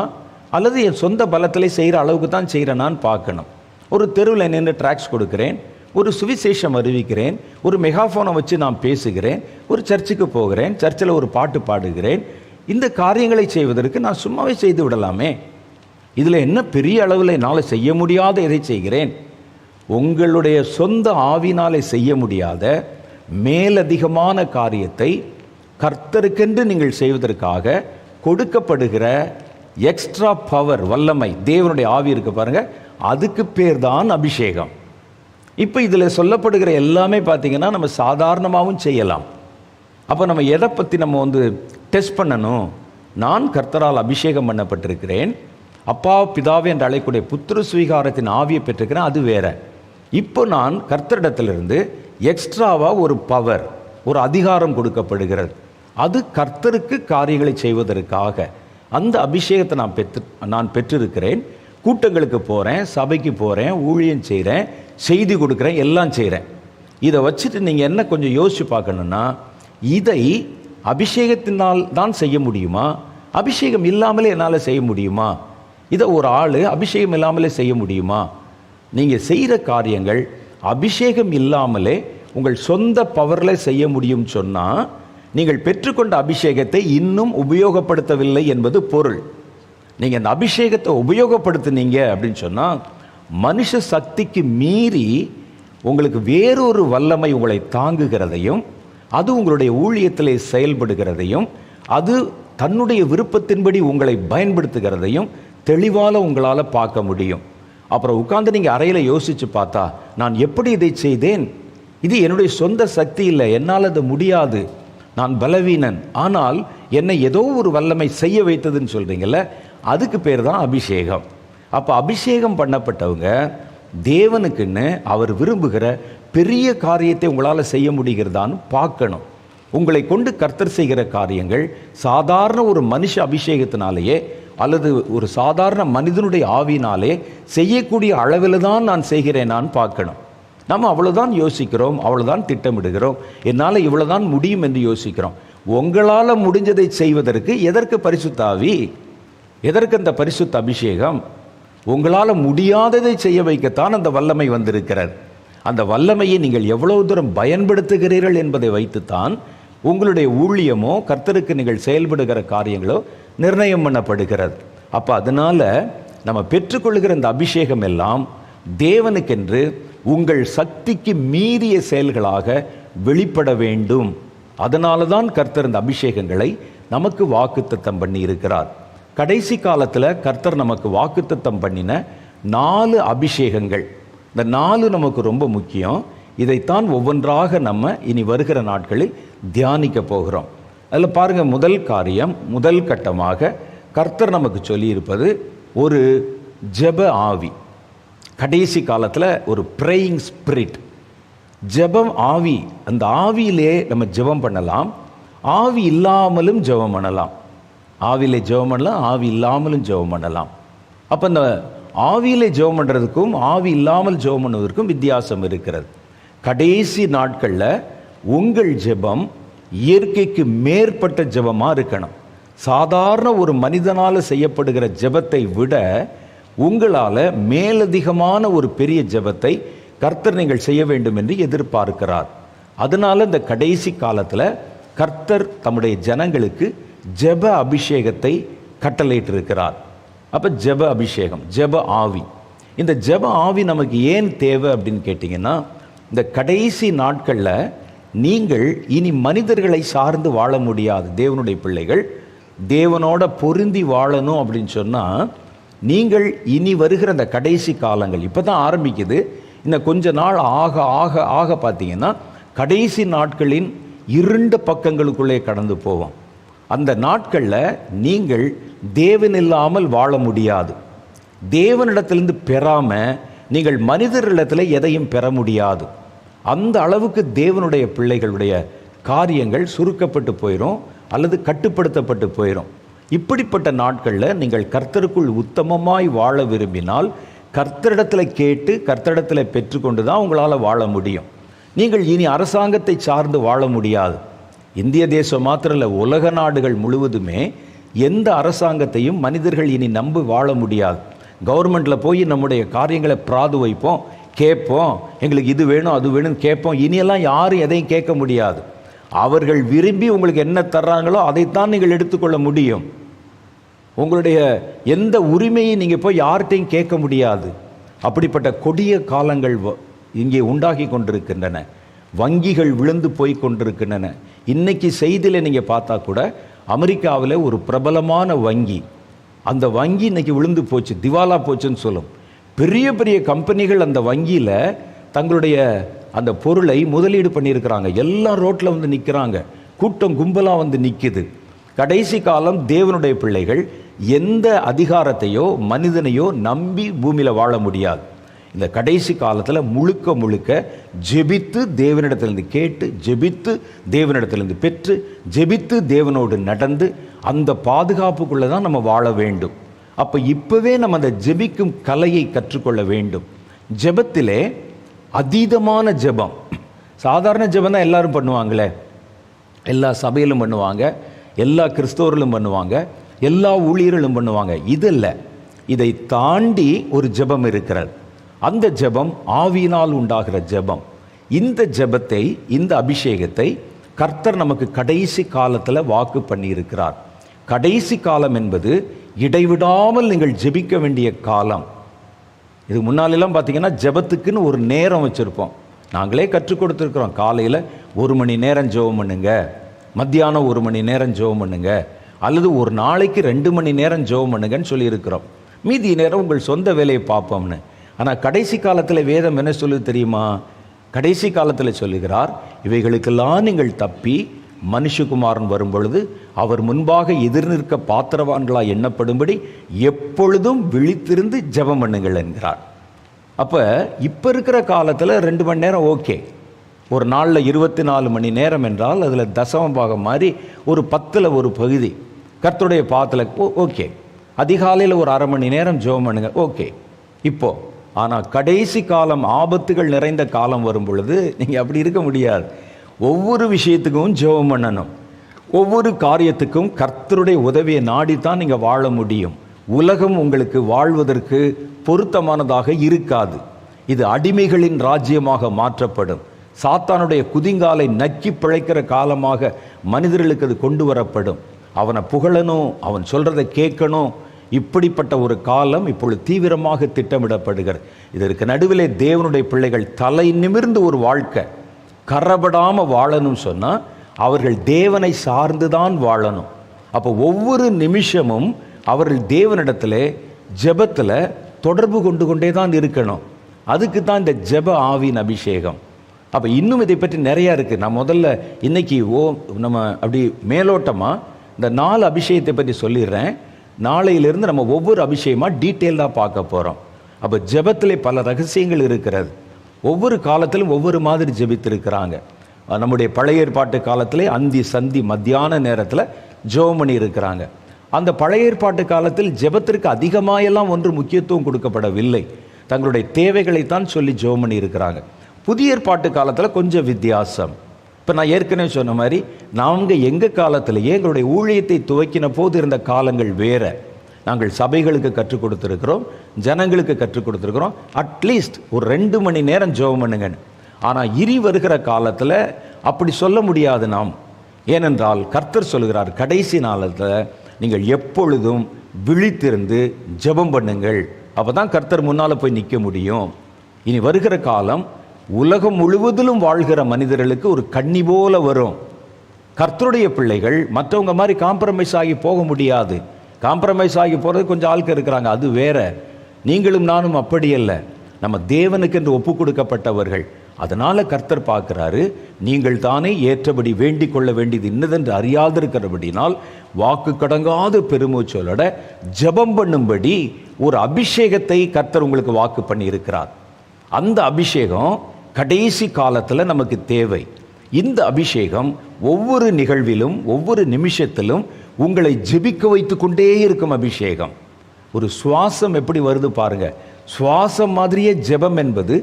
அல்லது என் சொந்த பலத்திலே செய்கிற அளவுக்கு தான் செய்கிறேனான்னு பார்க்கணும். ஒரு தெருவில் நின்று ட்ராக்ஸ் கொடுக்குறேன், ஒரு சுவிசேஷம் அறிவிக்கிறேன், ஒரு மெகாஃபோனை வச்சு நான் பேசுகிறேன், ஒரு சர்ச்சுக்கு போகிறேன், சர்ச்சில் ஒரு பாட்டு பாடுகிறேன். இந்த காரியங்களை செய்வதற்கு நான் சும்மாவே செய்து விடலாமே. இதில் என்ன பெரிய அளவில் என்னால் செய்ய முடியாத எதை செய்கிறேன்? உங்களுடைய சொந்த ஆவினாலே செய்ய முடியாத மேலதிகமான காரியத்தை கர்த்தருக்கென்று நீங்கள் செய்வதற்காக கொடுக்கப்படுகிற எக்ஸ்ட்ரா பவர், வல்லமை, தேவனுடைய ஆவி இருக்கு பாருங்க, அதுக்கு பேர் தான் அபிஷேகம். இப்போ இதில் சொல்லப்படுகிற எல்லாமே பார்த்தீங்கன்னா நம்ம சாதாரணமாகவும் செய்யலாம். அப்போ நம்ம எதை பற்றி நம்ம டெஸ்ட் பண்ணணும்? நான் கர்த்தரால் அபிஷேகம் பண்ணப்பட்டிருக்கிறேன், அப்பா பிதாவே என்று அழைக்கூடிய புத்திர சுவீகாரத்தின் ஆவியை பெற்றிருக்கிறேன், அது வேற. இப்போ நான் கர்த்தரிடத்திலிருந்து எக்ஸ்ட்ராவாக ஒரு பவர், ஒரு அதிகாரம் கொடுக்கப்படுகிறது. அது கர்த்தருக்கு காரியங்களை செய்வதற்காக அந்த அபிஷேகத்தை நான் பெற்றிருக்கிறேன். கூட்டங்களுக்கு போகிறேன், சபைக்கு போகிறேன், ஊழியம் செய்கிறேன், செய்தி கொடுக்குறேன், எல்லாம் செய்கிறேன். இதை வச்சுட்டு நீங்கள் என்ன கொஞ்சம் யோசித்து பார்க்கணுன்னா, இதை அபிஷேகத்தினால் தான் செய்ய முடியுமா, அபிஷேகம் இல்லாமலே என்னால் செய்ய முடியுமா? இதை ஒரு ஆள் அபிஷேகம் இல்லாமலே செய்ய முடியுமா? நீங்கள் செய்கிற காரியங்கள் அபிஷேகம் இல்லாமலே உங்கள் சொந்த பவரில் செய்ய முடியும் சொன்னால் நீங்கள் பெற்றுக்கொண்ட அபிஷேகத்தை இன்னும் உபயோகப்படுத்தவில்லை என்பது பொருள். நீங்கள் அந்த அபிஷேகத்தை உபயோகப்படுத்தினீங்க அப்படின்னு சொன்னால் மனுஷ சக்திக்கு மீறி உங்களுக்கு வேறொரு வல்லமை உங்களை தாங்குகிறதையும், அது உங்களுடைய ஊழியத்திலே செயல்படுகிறதையும், அது தன்னுடைய விருப்பத்தின்படி உங்களை பயன்படுத்துகிறதையும் தெளிவாக உங்களால் பார்க்க முடியும். அப்புறம் உட்கார்ந்து நீங்கள் அறையில் யோசித்து பார்த்தா, நான் எப்படி இதை செய்தேன்? இது என்னுடைய சொந்த சக்தி இல்லை, என்னால் அது முடியாது, நான் பலவீனன். ஆனால் என்னை ஏதோ ஒரு வல்லமை செய்ய வைத்ததுன்னு சொல்கிறீங்கல்ல, அதுக்கு பேர் தான் அபிஷேகம். அப்போ அபிஷேகம் பண்ணப்பட்டவங்க தேவனுக்குன்னு அவர் விரும்புகிற பெரிய காரியத்தை உங்களால் செய்ய முடிகிறதான்னு பார்க்கணும். உங்களை கொண்டு கர்த்தர் செய்கிற காரியங்கள் சாதாரண ஒரு மனுஷ அபிஷேகத்தினாலேயே அல்லது ஒரு சாதாரண மனிதனுடைய ஆவினாலே செய்யக்கூடிய அளவில் தான் நான் செய்கிறேனான்னு பார்க்கணும். நம்ம அவ்வளோதான் யோசிக்கிறோம், அவ்வளோதான் திட்டமிடுகிறோம், என்னால் இவ்வளோதான் முடியும் என்று யோசிக்கிறோம். உங்களால் முடிஞ்சதை செய்வதற்கு எதற்கு பரிசுத்த ஆவி, எதற்கு அந்த பரிசுத்த அபிஷேகம்? உங்களால் முடியாததை செய்ய வைக்கத்தான் அந்த வல்லமை வந்திருக்கிறது. அந்த வல்லமையை நீங்கள் எவ்வளவு தூரம் பயன்படுத்துகிறீர்கள் என்பதை வைத்துத்தான் உங்களுடைய ஊழியமோ கர்த்தருக்கு நீங்கள் செயல்படுகிற காரியங்களோ நிர்ணயம் பண்ணப்படுகிறது. அப்போ அதனால் நம்ம பெற்றுக்கொள்கிற இந்த அபிஷேகம் எல்லாம் தேவனுக்கென்று உங்கள் சக்திக்கு மீறிய செயல்களாக வெளிப்பட வேண்டும். அதனால தான் கர்த்தர் இந்த அபிஷேகங்களை நமக்கு வாக்குத்தத்தம் பண்ணி இருக்கிறார். கடைசி காலத்தில் கர்த்தர் நமக்கு வாக்குத்தத்தம் பண்ணின 4 அபிஷேகங்கள், இந்த 4 நமக்கு ரொம்ப முக்கியம். இதைத்தான் ஒவ்வொன்றாக நம்ம இனி வருகிற நாட்களில் தியானிக்க போகிறோம். அதில் பாருங்கள், முதல் காரியம், முதல் கட்டமாக கர்த்தர் நமக்கு சொல்லியிருப்பது ஒரு ஜெப ஆவி. கடைசி காலத்தில் ஒரு ப்ரேயிங் ஸ்பிரிட், ஜெபம் ஆவி. அந்த ஆவியிலே நம்ம ஜெபம் பண்ணலாம், ஆவி இல்லாமலும் ஜெபம் பண்ணலாம். ஆவியிலே ஜெபம் பண்ணலாம், ஆவி இல்லாமலும் ஜெபம் பண்ணலாம். அப்போ இந்த ஆவியிலே ஜெபம் பண்ணுறதுக்கும் ஆவி இல்லாமல் ஜெபம் பண்ணுவதற்கும் வித்தியாசம் இருக்கிறது. கடைசி நாட்களில் உங்கள் ஜெபம் இயற்கைக்கு மேற்பட்ட ஜெபமாக இருக்கணும். சாதாரண ஒரு மனிதனால் செய்யப்படுகிற ஜெபத்தை விட உங்களால் மேலதிகமான ஒரு பெரிய ஜெபத்தை கர்த்தர் நீங்கள் செய்ய வேண்டும் என்று எதிர்பார்க்கிறார். அதனால் இந்த கடைசி காலத்தில் கர்த்தர் தம்முடைய ஜனங்களுக்கு ஜெப அபிஷேகத்தை கட்டளையிட்டிருக்கிறார். அப்போ ஜெப அபிஷேகம், ஜெப ஆவி. இந்த ஜெப ஆவி நமக்கு ஏன் தேவை அப்படின்னு கேட்டிங்கன்னா, இந்த கடைசி நாட்களில் நீங்கள் இனி மனிதர்களை சார்ந்து வாழ முடியாது. தேவனுடைய பிள்ளைகள் தேவனோட பொருந்தி வாழணும் அப்படின்னு சொன்னால், நீங்கள் இனி வருகிற அந்த கடைசி காலங்கள் இப்போ தான் ஆரம்பிக்குது. இன்னும் கொஞ்ச நாள் ஆக ஆக ஆக பார்த்தீங்கன்னா கடைசி நாட்களின் இருண்ட பக்கங்களுக்குள்ளே கடந்து போவோம். அந்த நாட்களில் நீங்கள் தேவன் இல்லாமல் வாழ முடியாது. தேவனிடத்திலிருந்து பெறாமல் நீங்கள் மனிதர்களிடத்தில் எதையும் பெற முடியாது. அந்த அளவுக்கு தேவனுடைய பிள்ளைகளுடைய காரியங்கள் சுருக்கப்பட்டு போயிடும் அல்லது கட்டுப்படுத்தப்பட்டு போயிடும். இப்படிப்பட்ட நாட்களில் நீங்கள் கர்த்தருக்குள் உத்தமமாய் வாழ விரும்பினால் கர்த்தரிடத்தில் கேட்டு கர்த்தரிடத்தில் பெற்றுக்கொண்டு தான் உங்களால் வாழ முடியும். நீங்கள் இனி அரசாங்கத்தை சார்ந்து வாழ முடியாது. இந்திய தேசம் மாத்திரம் இல்லை, உலக நாடுகள் முழுவதுமே எந்த அரசாங்கத்தையும் மனிதர்கள் இனி நம்பி வாழ முடியாது. கவர்மெண்ட்டில் போய் நம்முடைய காரியங்களை பிராது வைப்போம், கேட்போம், எங்களுக்கு இது வேணும் அது வேணும்னு கேட்போம். இனியெல்லாம் யாரும் எதையும் கேட்க முடியாது. அவர்கள் விரும்பி உங்களுக்கு என்ன தர்றாங்களோ அதைத்தான் நீங்கள் எடுத்துக்கொள்ள முடியும். உங்களுடைய எந்த உரிமையை நீங்கள் போய் யார்கிட்டையும் கேட்க முடியாது. அப்படிப்பட்ட கொடிய காலங்கள் இங்கே உண்டாகி கொண்டிருக்கின்றன. வங்கிகள் விழுந்து போய் கொண்டிருக்கின்றன. இன்னைக்கு செய்தியில் நீங்கள் பார்த்தா கூட அமெரிக்காவில் ஒரு பிரபலமான வங்கி, அந்த வங்கி இன்னைக்கு விழுந்து போச்சு, திவாலா போச்சுன்னு சொல்லும். பெரிய பெரிய கம்பெனிகள் அந்த வங்கியில் தங்களுடைய அந்த பொருளை முதலீடு பண்ணியிருக்கிறாங்க. எல்லாம் ரோட்டில் வந்து நிற்கிறாங்க, கூட்டம் கும்பலாக வந்து நிற்குது. கடைசி காலம் தேவனுடைய பிள்ளைகள் எந்த அதிகாரத்தையோ மனிதனையோ நம்பி பூமியில் வாழ முடியாது. இந்த கடைசி காலத்தில் முழுக்க முழுக்க ஜெபித்து தேவனிடத்திலிருந்து கேட்டு, ஜெபித்து தேவனிடத்திலிருந்து பெற்று, ஜெபித்து தேவனோடு நடந்து அந்த பாதுகாப்புக்குள்ளே தான் நம்ம வாழ வேண்டும். அப்போ இப்போவே நம்ம அந்த ஜெபிக்கும் கலையை கற்றுக்கொள்ள வேண்டும். ஜெபத்திலே அதீதமான ஜெபம், சாதாரண ஜெபம் தான் எல்லாரும் பண்ணுவாங்களே, எல்லா சபையிலும் பண்ணுவாங்க, எல்லா கிறிஸ்தவர்களும் பண்ணுவாங்க, எல்லா ஊழியர்களும் பண்ணுவாங்க. இது இல்லை, இதை தாண்டி ஒரு ஜெபம் இருக்கிறது. அந்த ஜெபம் ஆவியினால் உண்டாகிற ஜெபம். இந்த ஜெபத்தை, இந்த அபிஷேகத்தை கர்த்தர் நமக்கு கடைசி காலத்தில் வாக்கு பண்ணியிருக்கிறார். கடைசி காலம் என்பது இடைவிடாமல் நீங்கள் ஜெபிக்க வேண்டிய காலம். இது முன்னாலெல்லாம் பார்த்தீங்கன்னா ஜெபத்துக்குன்னு ஒரு நேரம் வச்சுருப்போம். நாங்களே கற்றுக் கொடுத்துருக்குறோம். காலையில் 1 மணி நேரம் ஜெபம் பண்ணுங்க, மத்தியானம் 1 மணி நேரம் ஜெபம் பண்ணுங்க, அல்லது ஒரு நாளைக்கு 2 மணி நேரம் ஜெபம் பண்ணுங்கன்னு சொல்லியிருக்கிறோம். மீதி நேரம் உங்கள் சொந்த வேலையை பார்ப்போம்னு. ஆனால் கடைசி காலத்தில் வேதம் என்ன சொல்லுது தெரியுமா? கடைசி காலத்தில் சொல்லுகிறார், இவைகளுக்கெல்லாம் நீங்கள் தப்பி மனுஷகுமாரன் வரும் பொழுது அவர் முன்பாக எதிர்நிற்க பாத்திரவான்களாக எண்ணப்படும்படி எப்பொழுதும் விழித்திருந்து ஜெபம் பண்ணுங்கள் என்கிறார். அப்போ இப்போ இருக்கிற காலத்தில் 2 மணி நேரம் ஓகே. ஒரு நாளில் 24 மணி நேரம் என்றால் அதில் தசம பாகம் மாதிரி ஒரு 10ல் ஒரு பகுதி கர்த்தருடைய பாத்தில் ஓகே. அதிகாலையில் ஒரு அரை மணி நேரம் ஜெபம் பண்ணுங்க, ஓகே. இப்போது ஆனால் கடைசி காலம், ஆபத்துகள் நிறைந்த காலம் வரும் பொழுது நீங்கள் அப்படி இருக்க முடியாது. ஒவ்வொரு விஷயத்துக்கும் ஜெபம் பண்ணணும். ஒவ்வொரு காரியத்துக்கும் கர்த்தருடைய உதவியை நாடித்தான் நீங்கள் வாழ முடியும். உலகம் உங்களுக்கு வாழ்வதற்கு பொருத்தமானதாக இருக்காது. இது அடிமைகளின் ராஜ்யமாக மாற்றப்படும். சாத்தானுடைய குதிங்காலை நக்கி பிழைக்கிற காலமாக மனிதர்களுக்கு அது கொண்டு வரப்படும். அவனை புகழணும், அவன் சொல்கிறத கேட்கணும். இப்படிப்பட்ட ஒரு காலம் இப்பொழுது தீவிரமாக திட்டமிடப்படுகிறது. இதற்கு நடுவிலே தேவனுடைய பிள்ளைகள் தலை நிமிர்ந்து ஒரு வாழ்க்கை கரபடாமல் வாழணும் சொன்னால் அவர்கள் தேவனை சார்ந்துதான் வாழணும். அப்போ ஒவ்வொரு நிமிஷமும் அவர்கள் தேவனிடத்தில் ஜெபத்தில் தொடர்பு கொண்டே தான் இருக்கணும். அதுக்கு தான் இந்த ஜெப ஆவியின் அபிஷேகம். அப்போ இன்னும் இதை பற்றி நிறையா இருக்குது. நான் முதல்ல இன்னைக்கு நம்ம அப்படி மேலோட்டமாக இந்த 4 அபிஷேகத்தை பற்றி சொல்லிடுறேன். நாளையிலிருந்து நம்ம ஒவ்வொரு அபிஷேகமாக டீட்டெயிலாக பார்க்க போகிறோம். அப்போ ஜெபத்திலே பல ரகசியங்கள் இருக்கிறது. ஒவ்வொரு காலத்திலும் ஒவ்வொரு மாதிரி ஜெபித்திருக்கிறாங்க. நம்முடைய பழைய ஏற்பாட்டு காலத்திலே அந்தி சந்தி மத்தியான நேரத்தில் ஜெபம் பண்ணி இருக்கிறாங்க. அந்த பழைய ஏற்பாட்டு காலத்தில் ஜெபத்திற்கு அதிகமாயெல்லாம் ஒன்று முக்கியத்துவம் கொடுக்கப்படவில்லை. தங்களுடைய தேவைகளைத்தான் சொல்லி ஜெபம் பண்ணி இருக்கிறாங்க. புதிய ஏற்பாட்டு காலத்தில் கொஞ்சம் வித்தியாசம். இப்போ நான் ஏற்கனவே சொன்ன மாதிரி நாங்கள் எங்கள் காலத்திலேயே எங்களுடைய ஊழியத்தை துவக்கின போது இருந்த காலங்கள் வேறு. நாங்கள் சபைகளுக்கு கற்றுக் கொடுத்துருக்கிறோம், ஜனங்களுக்கு கற்றுக் கொடுத்துருக்கிறோம். அட்லீஸ்ட் ஒரு 2 மணி நேரம் ஜெபம் பண்ணுங்கன்னு. ஆனால் இனி வருகிற காலத்தில் அப்படி சொல்ல முடியாது நாம். ஏனென்றால் கர்த்தர் சொல்கிறார், கடைசி நாளத்தில் நீங்கள் எப்பொழுதும் விழித்திருந்து ஜெபம் பண்ணுங்கள். அப்போ தான் கர்த்தர் முன்னால் போய் நிற்க முடியும். இனி வருகிற காலம் உலகம் முழுவதிலும் வாழ்கிற மனிதர்களுக்கு ஒரு கண்ணி போல வரும். கர்த்தருடைய பிள்ளைகள் மற்றவங்க மாதிரி காம்ப்ரமைஸ் ஆகி போக முடியாது. காம்ப்ரமைஸ் ஆகி போகிறது கொஞ்சம் ஆட்கள் இருக்கிறாங்க, அது வேற. நீங்களும் நானும் அப்படி அல்ல. நம்ம தேவனுக்கு என்று ஒப்பு கொடுக்கப்பட்டவர்கள். அதனால கர்த்தர் பார்க்கிறாரு, நீங்கள் தானே ஏற்றபடி வேண்டிக் கொள்ள வேண்டியது இன்னதென்று அறியாதிருக்கிறபடினால் வாக்கு கடங்காத பெருமூச்சலோட ஜெபம் பண்ணும்படி ஒரு அபிஷேகத்தை கர்த்தர் உங்களுக்கு வாக்கு பண்ணி இருக்கிறார். அந்த அபிஷேகம் கடைசி காலத்தில் நமக்கு தேவை. இந்த அபிஷேகம் ஒவ்வொரு நிகழ்விலும் ஒவ்வொரு நிமிஷத்திலும் உங்களை ஜெபிக்க வைத்து கொண்டே இருக்கும் அபிஷேகம். ஒரு சுவாசம் எப்படி வருது பாருங்க, சுவாசம் மாதிரியே ஜெபம் என்பது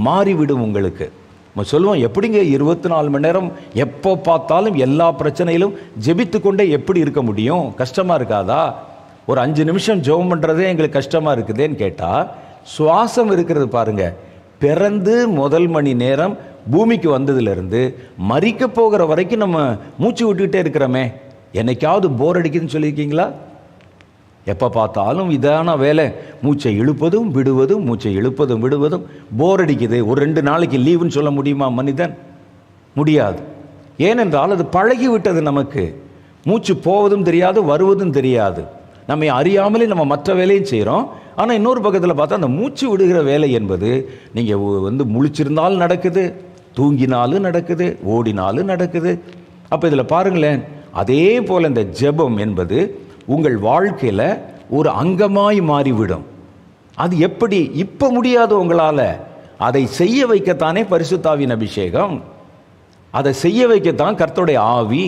மாறிவிடும் உங்களுக்கு. நம்ம சொல்லுவோம், எப்படிங்க 24 மணி நேரம் எப்போ பார்த்தாலும் எல்லா பிரச்சனையிலும் ஜெபித்து கொண்டே எப்படி இருக்க முடியும்? கஷ்டமாக இருக்காதா? ஒரு 5 நிமிஷம் ஜெபம் பண்ணுறதே எங்களுக்கு கஷ்டமாக இருக்குதுன்னு கேட்டால், சுவாசம் இருக்கிறது பாருங்க. பிறந்து முதல் மணி நேரம் பூமிக்கு வந்ததுலேருந்து மரிக்க போகிற வரைக்கும் நம்ம மூச்சு விட்டுக்கிட்டே இருக்கிறோமே. என்னைக்காவது போர் அடிக்குதுன்னு சொல்லியிருக்கீங்களா? எப்போ பார்த்தாலும் இதான வேலை, மூச்சை இழுப்பதும் விடுவதும், மூச்சை இழுப்பதும் விடுவதும். போர் அடிக்குது, ஒரு 2 நாளைக்கு லீவுன்னு சொல்ல முடியுமா மனிதன்? முடியாது. ஏனென்றால் அது பழகிவிட்டது நமக்கு. மூச்சு போவதும் தெரியாது, வருவதும் தெரியாது. நம்மை அறியாமலே நம்ம மற்ற வேலையும் செய்கிறோம். ஆனால் இன்னொரு பக்கத்தில் பார்த்தா அந்த மூச்சு விடுகிற வேலை என்பது நீங்கள் முழிச்சிருந்தாலும் நடக்குது, தூங்கினாலும் நடக்குது, ஓடினாலும் நடக்குது. அப்போ இதில் பாருங்களேன், அதே போல் இந்த ஜெபம் என்பது உங்கள் வாழ்க்கையில் ஒரு அங்கமாய் மாறிவிடும். அது எப்படி? இப்போ முடியாது உங்களால். அதை செய்ய வைக்கத்தானே பரிசுத்தாவின் அபிஷேகம். அதை செய்ய வைக்கத்தான் கர்த்தருடைய ஆவி.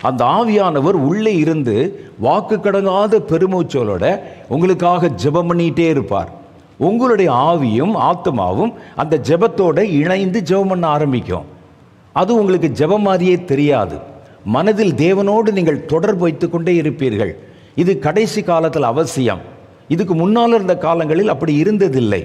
அந்த ஆவியானவர் உள்ளே இருந்து வாக்கு கடங்காத பெருமூச்சலோட உங்களுக்காக ஜெபம் பண்ணிகிட்டே இருப்பார். உங்களுடைய ஆவியும் ஆத்மாவும் அந்த ஜெபத்தோடு இணைந்து ஜெபம் பண்ண ஆரம்பிக்கும். அது உங்களுக்கு ஜெபம் மாதிரியே தெரியாது. மனதில் தேவனோடு நீங்கள் தொடர்பு வைத்து கொண்டே இருப்பீர்கள். இது கடைசி காலத்தில் அவசியம். இதுக்கு முன்னால் இருந்த காலங்களில் அப்படி இருந்ததில்லை.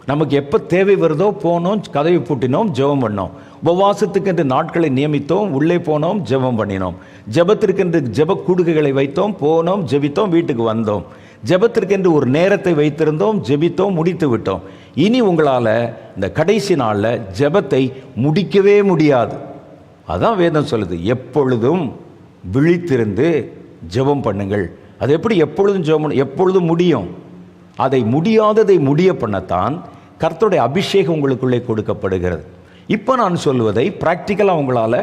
நமக்கு எப்போ தேவை வருதோ போனோம், கதவை பூட்டினோம், ஜெபம் பண்ணோம். உபவாசத்துக்கென்று நாட்களை நியமித்தோம், உள்ளே போனோம், ஜெபம் பண்ணினோம். ஜெபத்திற்கென்று ஜெப கூடுகைகளை வைத்தோம், போனோம், ஜெபித்தோம், வீட்டுக்கு வந்தோம். ஜெபத்திற்கென்று ஒரு நேரத்தை வைத்திருந்தோம், ஜெபித்தோம், முடித்து விட்டோம். இனி உங்களால் இந்த கடைசி நாளில் ஜெபத்தை முடிக்கவே முடியாது. அதான் வேதம் சொல்லுது, எப்பொழுதும் விழித்திருந்து ஜெபம் பண்ணுங்கள். அது எப்படி எப்பொழுதும் ஜெபம் எப்பொழுதும் முடியும்? அதை முடியாததை முடிய பண்ணத்தான் கர்த்தருடைய அபிஷேகம் உங்களுக்குள்ளே கொடுக்கப்படுகிறது. இப்போ நான் சொல்வதை பிராக்டிக்கலாக உங்களால்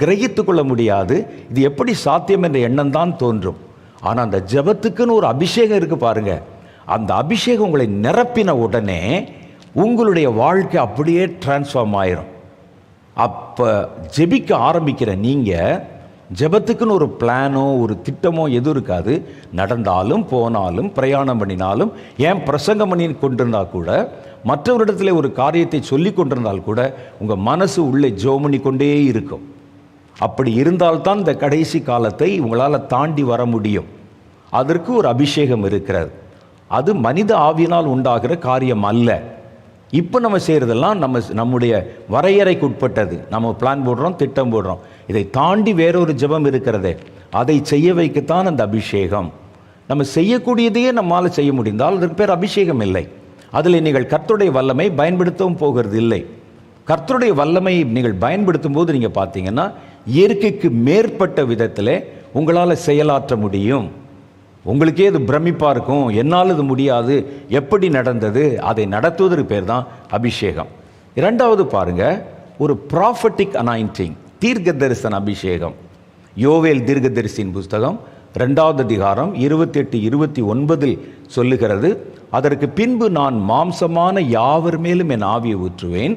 கிரகித்து கொள்ள முடியாது. இது எப்படி சாத்தியம் என்ற எண்ணம் தான் தோன்றும். ஆனால் அந்த ஜெபத்துக்குன்னு ஒரு அபிஷேகம் இருக்குது பாருங்கள். அந்த அபிஷேகம் உங்களை நிரப்பின உடனே உங்களுடைய வாழ்க்கை அப்படியே டிரான்ஸ்ஃபார்ம் ஆயிரும். அப்போ ஜெபிக்க ஆரம்பிக்கிற நீங்கள், ஜெபத்துக்குன்னு ஒரு பிளானோ ஒரு திட்டமோ எதுவும் இருக்காது. நடந்தாலும் போனாலும் பிரயாணம் பண்ணினாலும், ஏன் பிரசங்கம் பண்ணி கொண்டிருந்தால் கூட, மற்றவரிடத்தில் ஒரு காரியத்தை சொல்லி கொண்டிருந்தால் கூட உங்கள் மனசு உள்ளே ஜெபம் பண்ணி கொண்டே இருக்கும். அப்படி இருந்தால்தான் இந்த கடைசி காலத்தை உங்களால் தாண்டி வர முடியும். அதற்கு ஒரு அபிஷேகம் இருக்கிறது. அது மனித ஆவியினால் உண்டாகிற காரியம் அல்ல. இப்போ நம்ம செய்கிறதெல்லாம் நம்முடைய வரையறைக்கு உட்பட்டது. நம்ம பிளான் போடுறோம், திட்டம் போடுறோம். இதை தாண்டி வேறொரு ஜெபம் இருக்கிறதே, அதை செய்ய வைக்கத்தான் அந்த அபிஷேகம். நம்ம செய்யக்கூடியதையே நம்மால் செய்ய முடிந்தால் அதற்கு பேர் அபிஷேகம் இல்லை. அதில் நீங்கள் கர்த்தருடைய வல்லமை பயன்படுத்தவும் போகிறது இல்லை. கர்த்தருடைய வல்லமை நீங்கள் பயன்படுத்தும் போது நீங்கள் பார்த்தீங்கன்னா இயற்கைக்கு மேற்பட்ட விதத்தில் உங்களால் செயலாற்ற முடியும். உங்களுக்கே இது பிரமிப்பாக இருக்கும், என்னால் இது முடியாது, எப்படி நடந்தது? அதை நடத்துவதற்கு பேர் தான் அபிஷேகம். இரண்டாவது பாருங்கள், ஒரு ப்ராஃபட்டிக் அனாயிண்டிங், தீர்க்க தரிசன அபிஷேகம். யோவேல் தீர்க்கதரிசியின் புஸ்தகம் 2வது அதிகாரம் 28-29 சொல்லுகிறது, அதற்கு பின்பு நான் மாம்சமான யாவர் மேலும் என் ஆவியை ஊற்றுவேன்,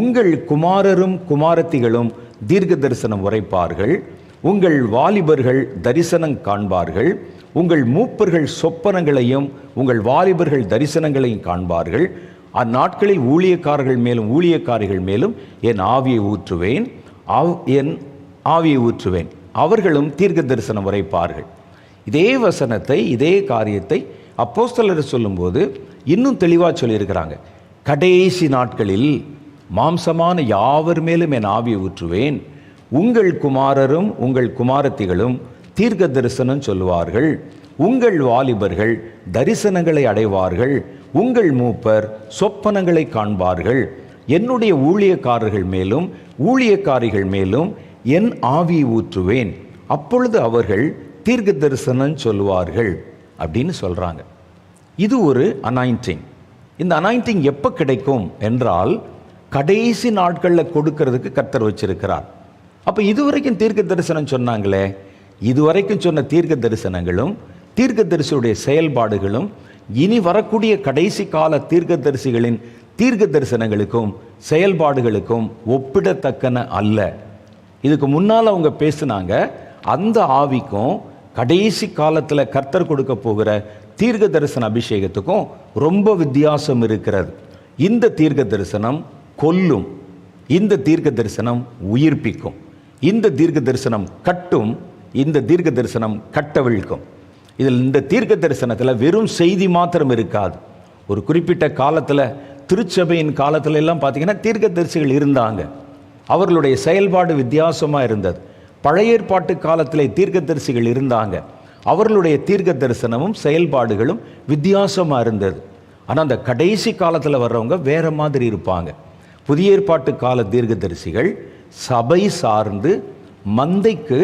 உங்கள் குமாரரும் குமாரத்திகளும் தீர்க்க தரிசனம் உரைப்பார்கள், உங்கள் வாலிபர்கள் தரிசனம் காண்பார்கள், உங்கள் மூப்பர்கள் சொப்பனங்களையும் உங்கள் வாலிபர்கள் தரிசனங்களையும் காண்பார்கள். அந்நாட்களில் ஊழியக்காரர்கள் மேலும் ஊழியக்காரிகள் மேலும் என் ஆவியை ஊற்றுவேன், அவர்களும் தீர்க்க தரிசனம் உரைப்பார்கள். இதே வசனத்தை, இதே காரியத்தை அப்போஸ்தலர் சொல்லும்போது இன்னும் தெளிவாக சொல்லியிருக்கிறாங்க. கடைசி நாட்களில் மாம்சமான யாவர் மேலும் என் ஆவியை ஊற்றுவேன், உங்கள் குமாரரும் உங்கள் குமாரத்திகளும் தீர்க்க தரிசனம் சொல்லுவார்கள், உங்கள் வாலிபர்கள் தரிசனங்களை அடைவார்கள், உங்கள் மூப்பர் சொப்பனங்களை காண்பார்கள், என்னுடைய ஊழியக்காரர்கள் மேலும் ஊழியக்காரிகள் மேலும் என் ஆவியை ஊற்றுவேன், அப்பொழுது அவர்கள் தீர்க்க தரிசனம் சொல்லுவார்கள் அப்படின்னு சொல்கிறாங்க. இது ஒரு அனாயிண்டிங். இந்த அனாயிண்டிங் எப்போ கிடைக்கும் என்றால் கடைசி நாட்களில் கொடுக்கறதுக்கு கர்த்தர் வச்சிருக்கிறார். அப்போ இதுவரைக்கும் தீர்க்க தரிசனம் சொன்னாங்களே, இதுவரைக்கும் சொன்ன தீர்க்க தரிசனங்களும் தீர்க்க தரிசியுடைய செயல்பாடுகளும் இனி வரக்கூடிய கடைசி கால தீர்க்க தரிசிகளின் தீர்க்க தரிசனங்களுக்கும் செயல்பாடுகளுக்கும் ஒப்பிடத்தக்கன அல்ல. இதுக்கு முன்னால் அவங்க பேசினாங்க, அந்த ஆவிக்கும் கடைசி காலத்தில் கர்த்தர் கொடுக்க போகிற தீர்க்க தரிசன அபிஷேகத்துக்கும் ரொம்ப வித்தியாசம் இருக்கிறது. இந்த தீர்க்க தரிசனம் கொல்லும், இந்த தீர்க்க தரிசனம் உயிர்ப்பிக்கும், இந்த தீர்க்க தரிசனம் கட்டும், இந்த தீர்க்க தரிசனம் கட்டவிழ்க்கும். இதில் இந்த தீர்க்க தரிசனத்தில் வெறும் செய்தி மாத்திரம் இருக்காது. ஒரு குறிப்பிட்ட காலத்தில், திருச்சபையின் காலத்துல எல்லாம் பார்த்தீங்கன்னா தீர்க்க தரிசிகள் இருந்தாங்க, அவர்களுடைய செயல்பாடு வித்தியாசமாக இருந்தது. பழைய ஏற்பாட்டு காலத்திலே தீர்க்க தரிசிகள் இருந்தாங்க, அவர்களுடைய தீர்க்க தரிசனமும் செயல்பாடுகளும் வித்தியாசமாக இருந்தது. ஆனால் அந்த கடைசி காலத்தில் வர்றவங்க வேற மாதிரி இருப்பாங்க. புதிய ஏற்பாட்டு கால தீர்க்க தரிசிகள் சபை சார்ந்து மந்தைக்கு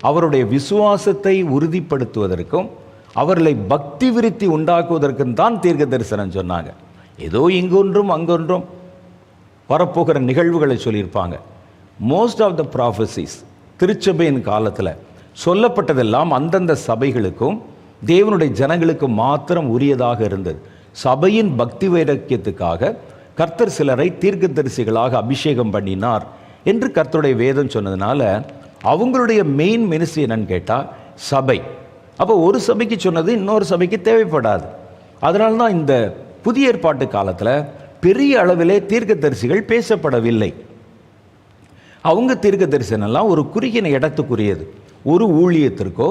அவருடைய விசுவாசத்தை உறுதிப்படுத்துவதற்கும் அவர்களை பக்தி விருத்தி உண்டாக்குவதற்கும் தான் தீர்க்க தரிசனம் சொன்னாங்க. ஏதோ இங்கொன்றும் அங்கொன்றும் வரப்போகிற நிகழ்வுகளை சொல்லியிருப்பாங்க. மோஸ்ட் ஆஃப் த ப்ராஃபசிஸ் திருச்சபையின் காலத்தில் சொல்லப்பட்டதெல்லாம் அந்தந்த சபைகளுக்கும் தேவனுடைய ஜனங்களுக்கும் மாத்திரம் உரியதாக இருந்தது. சபையின் பக்தி வைராக்கியத்துக்காக கர்த்தர் சிலரை தீர்க்கதரிசிகளாக அபிஷேகம் பண்ணினார் என்று கர்த்தருடைய வேதம் சொன்னதுனால அவங்களுடைய மெயின் மினிஸ்ட்ரி என்னன்னு கேட்டால் சபை. அப்போ ஒரு சபைக்கு சொன்னது இன்னொரு சபைக்கு தேவைப்படாது. அதனால தான் இந்த புதிய ஏற்பாட்டு காலத்தில் பெரிய அளவிலே தீர்க்கதரிசிகள் பேசப்படவில்லை. அவங்க தீர்க்க தரிசனம்லாம் ஒரு குறுகின இடத்துக்குரியது, ஒரு ஊழியத்திற்கோ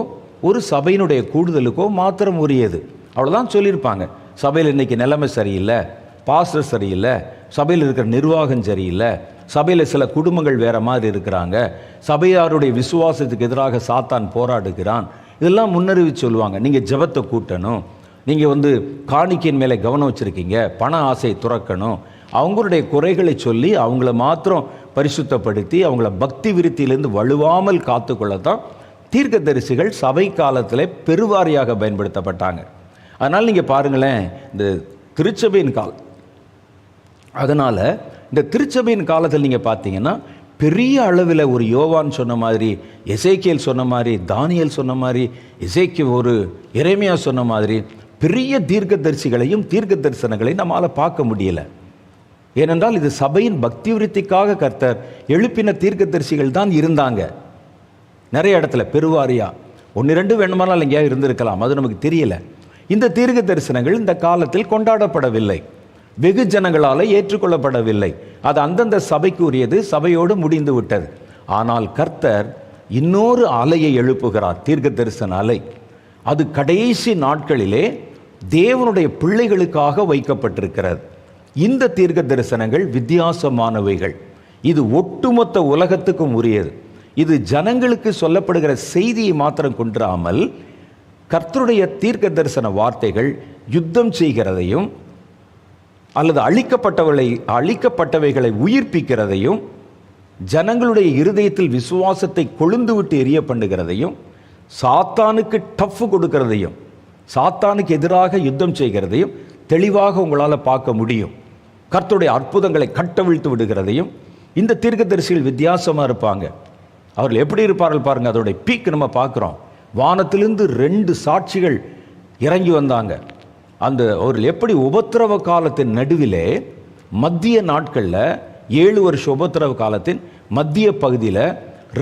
ஒரு சபையினுடைய கூடுதலுக்கோ மாத்திரம் உரியது. அவ்வளோதான் சொல்லியிருப்பாங்க. சபையில் இன்னைக்கு நிலைமை சரியில்லை, பாஸ்டர் சரியில்லை, சபையில் இருக்கிற நிர்வாகம் சரியில்லை, சபையில் சில குடும்பங்கள் வேற மாதிரி இருக்கிறாங்க, சபையாருடைய விசுவாசத்துக்கு எதிராக சாத்தான் போராடுகிறான், இதெல்லாம் முன்னறிவிச்சு சொல்லுவாங்க. நீங்கள் ஜெபத்தை கூட்டணும், நீங்கள் காணிக்கையின் மேலே கவனம் வச்சுருக்கீங்க, பண ஆசை துறக்கணும், அவங்களுடைய குறைகளை சொல்லி அவங்கள மாத்திரம் பரிசுத்தப்படுத்தி அவங்கள பக்தி விருத்தியிலிருந்து வலுவாமல் காத்துக்கொள்ளத்தான் தீர்க்கதரிசிகள் சபை காலத்தில் பெருவாரியாக பயன்படுத்தப்பட்டாங்க. அதனால் நீங்கள் பாருங்களேன், இந்த திருச்சபையின் அதனால் இந்த திருச்சபையின் காலத்தில் நீங்கள் பார்த்தீங்கன்னா பெரிய அளவில் ஒரு யோவான் சொன்ன மாதிரி, எசேக்கியேல் சொன்ன மாதிரி, தானியேல் சொன்ன மாதிரி, ஒரு எரேமியா சொன்ன மாதிரி பெரிய தீர்க்கதரிசிகளையும் தீர்க்க தரிசனங்களையும் நம்மளால் பார்க்க முடியல. ஏனென்றால் இது சபையின் பக்தி விருத்திக்காக கர்த்தர் எழுப்பின தீர்க்கதரிசிகள் தான் இருந்தாங்க. நிறைய இடத்துல பெருவாரியா 1-2 வேணுமானால் எங்கேயாவது இருந்திருக்கலாம், அது நமக்கு தெரியல. இந்த தீர்க்க தரிசனங்கள் இந்த காலத்தில் கொண்டாடப்படவில்லை, வெகு ஜனங்களால் ஏற்றுக்கொள்ளப்படவில்லை. அது அந்தந்த சபைக்கு உரியது, சபையோடு முடிந்து விட்டது. ஆனால் கர்த்தர் இன்னொரு அலையை எழுப்புகிறார், தீர்க்க தரிசன அலை. அது கடைசி நாட்களிலே தேவனுடைய பிள்ளைகளுக்காக வைக்கப்பட்டிருக்கிறது. இந்த தீர்க்க தரிசனங்கள் வித்தியாசமானவைகள். இது ஒட்டுமொத்த உலகத்துக்கும் உரியது. இது ஜனங்களுக்கு சொல்லப்படுகிற செய்தியை மாத்திரம் கொன்றாமல் கர்த்தருடைய தீர்க்க தரிசன வார்த்தைகள் யுத்தம் செய்கிறதையும் அல்லது அழிக்கப்பட்டவைகளை உயிர்ப்பிக்கிறதையும் ஜனங்களுடைய இருதயத்தில் விசுவாசத்தை கொழுந்து விட்டு எரிய பண்ணுகிறதையும் சாத்தானுக்கு டஃப் கொடுக்கிறதையும் சாத்தானுக்கு எதிராக யுத்தம் செய்கிறதையும் தெளிவாக உங்களால் பார்க்க முடியும். கர்த்தருடைய அற்புதங்களை கட்டவிழ்த்து விடுகிறதையும் இந்த தீர்க்கதரிசிகள் வித்தியாசமாக இருப்பாங்க. அவர்கள் எப்படி இருப்பார்கள் பாருங்கள். அதோடைய பீக் நம்ம பார்க்குறோம். வானத்திலிருந்து 2 சாட்சிகள் இறங்கி வந்தாங்க. அவர்கள் எப்படி உபத்திரவ காலத்தின் நடுவிலே மத்திய நாட்களில் 7 வருஷ உபத்திரவ காலத்தின் மத்திய பகுதியில்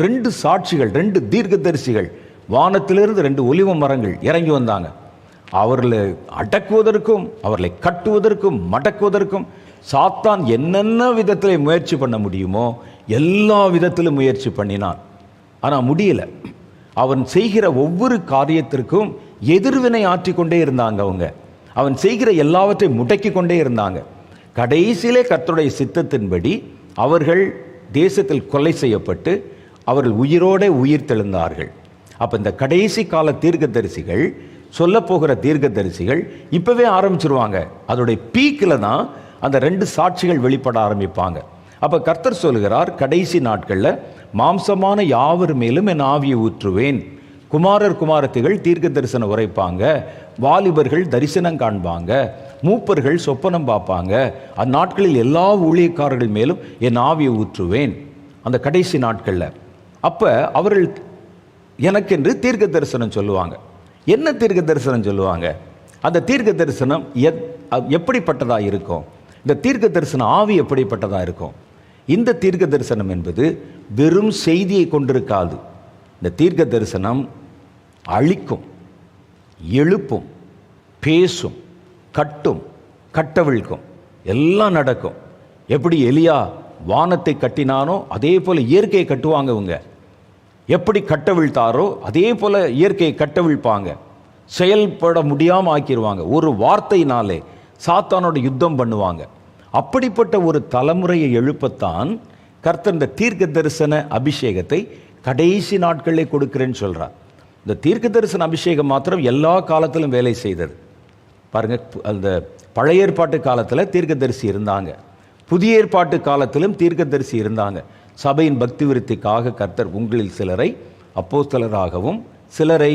2 சாட்சிகள், 2 தீர்க்கதரிசிகள், வானத்திலிருந்து 2 ஒலிவ மரங்கள் இறங்கி வந்தாங்க. அவர்களை அடக்குவதற்கும் அவர்களை கட்டுவதற்கும் மடக்குவதற்கும் சாத்தான் என்னென்ன விதத்தில் முயற்சி பண்ண முடியுமோ எல்லா விதத்திலும் முயற்சி பண்ணினான். ஆனால் முடியல. அவன் செய்கிற ஒவ்வொரு காரியத்திற்கும் எதிர்வினை ஆற்றிக்கொண்டே இருந்தாங்க. அவன் செய்கிற எல்லாவற்றையும் முடக்கி கொண்டே இருந்தாங்க. கடைசியிலே கர்த்தருடைய சித்தத்தின்படி அவர்கள் தேசத்தில் கொலை செய்யப்பட்டு அவர்கள் உயிரோடு உயிர் தெழுந்தார்கள். அப்போ இந்த கடைசி கால தீர்க்கதரிசிகள், சொல்ல போகிற தீர்க்கதரிசிகள் இப்போவே ஆரம்பிச்சிருவாங்க. அதோடைய பீக்கில் தான் அந்த 2 சாட்சிகள் வெளிப்பட ஆரம்பிப்பாங்க. அப்போ கர்த்தர் சொல்கிறார், கடைசி நாட்களில் மாம்சமான யாவர் மேலும் என் ஆவியை ஊற்றுவேன். குமாரர் குமாரத்திகள் தீர்க்க தரிசனம் உரைப்பாங்க, வாலிபர்கள் தரிசனம் காண்பாங்க, மூப்பர்கள் சொப்பனம் பார்ப்பாங்க. அந்நாட்களில் எல்லா ஊழியக்காரர்கள் மேலும் என் ஆவியை ஊற்றுவேன். அந்த கடைசி நாட்களில் அப்போ அவர்கள் எனக்கென்று தீர்க்க தரிசனம் சொல்லுவாங்க. என்ன தீர்க்க தரிசனம் சொல்லுவாங்க? அந்த தீர்க்க தரிசனம் எப்படிப்பட்டதாக இருக்கும்? இந்த தீர்க்க தரிசன ஆவி எப்படிப்பட்டதாக இருக்கும்? இந்த தீர்க்க தரிசனம் என்பது வெறும் செய்தியை கொண்டிருக்காது. இந்த தீர்க்க தரிசனம் அழிக்கும், எழுப்பும், பேசும், கட்டும், கட்டவிழ்க்கும், எல்லாம் நடக்கும். எப்படி எலியா வானத்தை கட்டினானோ அதே போல் இயற்கையை கட்டுவாங்க. இவங்க எப்படி கட்டவிழ்த்தாரோ அதே போல் இயற்கையை கட்டவிழ்ப்பாங்க. செயல்பட முடியாமல் ஆக்கிடுவாங்க. ஒரு வார்த்தையினாலே சாத்தானோட யுத்தம் பண்ணுவாங்க. அப்படிப்பட்ட ஒரு தலைமுறையை எழுப்பத்தான் கர்த்தர் இந்த தீர்க்க தரிசன அபிஷேகத்தை கடைசி நாட்களிலே கொடுக்கிறேன்னு சொல்கிறார். இந்த தீர்க்க தரிசன அபிஷேகம் மாத்திரம் எல்லா காலத்திலும் வேலை செய்தது. பாருங்கள், அந்த பழைய ஏற்பாட்டு காலத்தில் தீர்க்கதரிசி இருந்தாங்க, புதிய ஏற்பாட்டு காலத்திலும் தீர்க்கதரிசி இருந்தாங்க. சபையின் பக்தி விருத்திக்காக கர்த்தர் உங்களில் சிலரை அப்போஸ்தலராகவும் சிலரை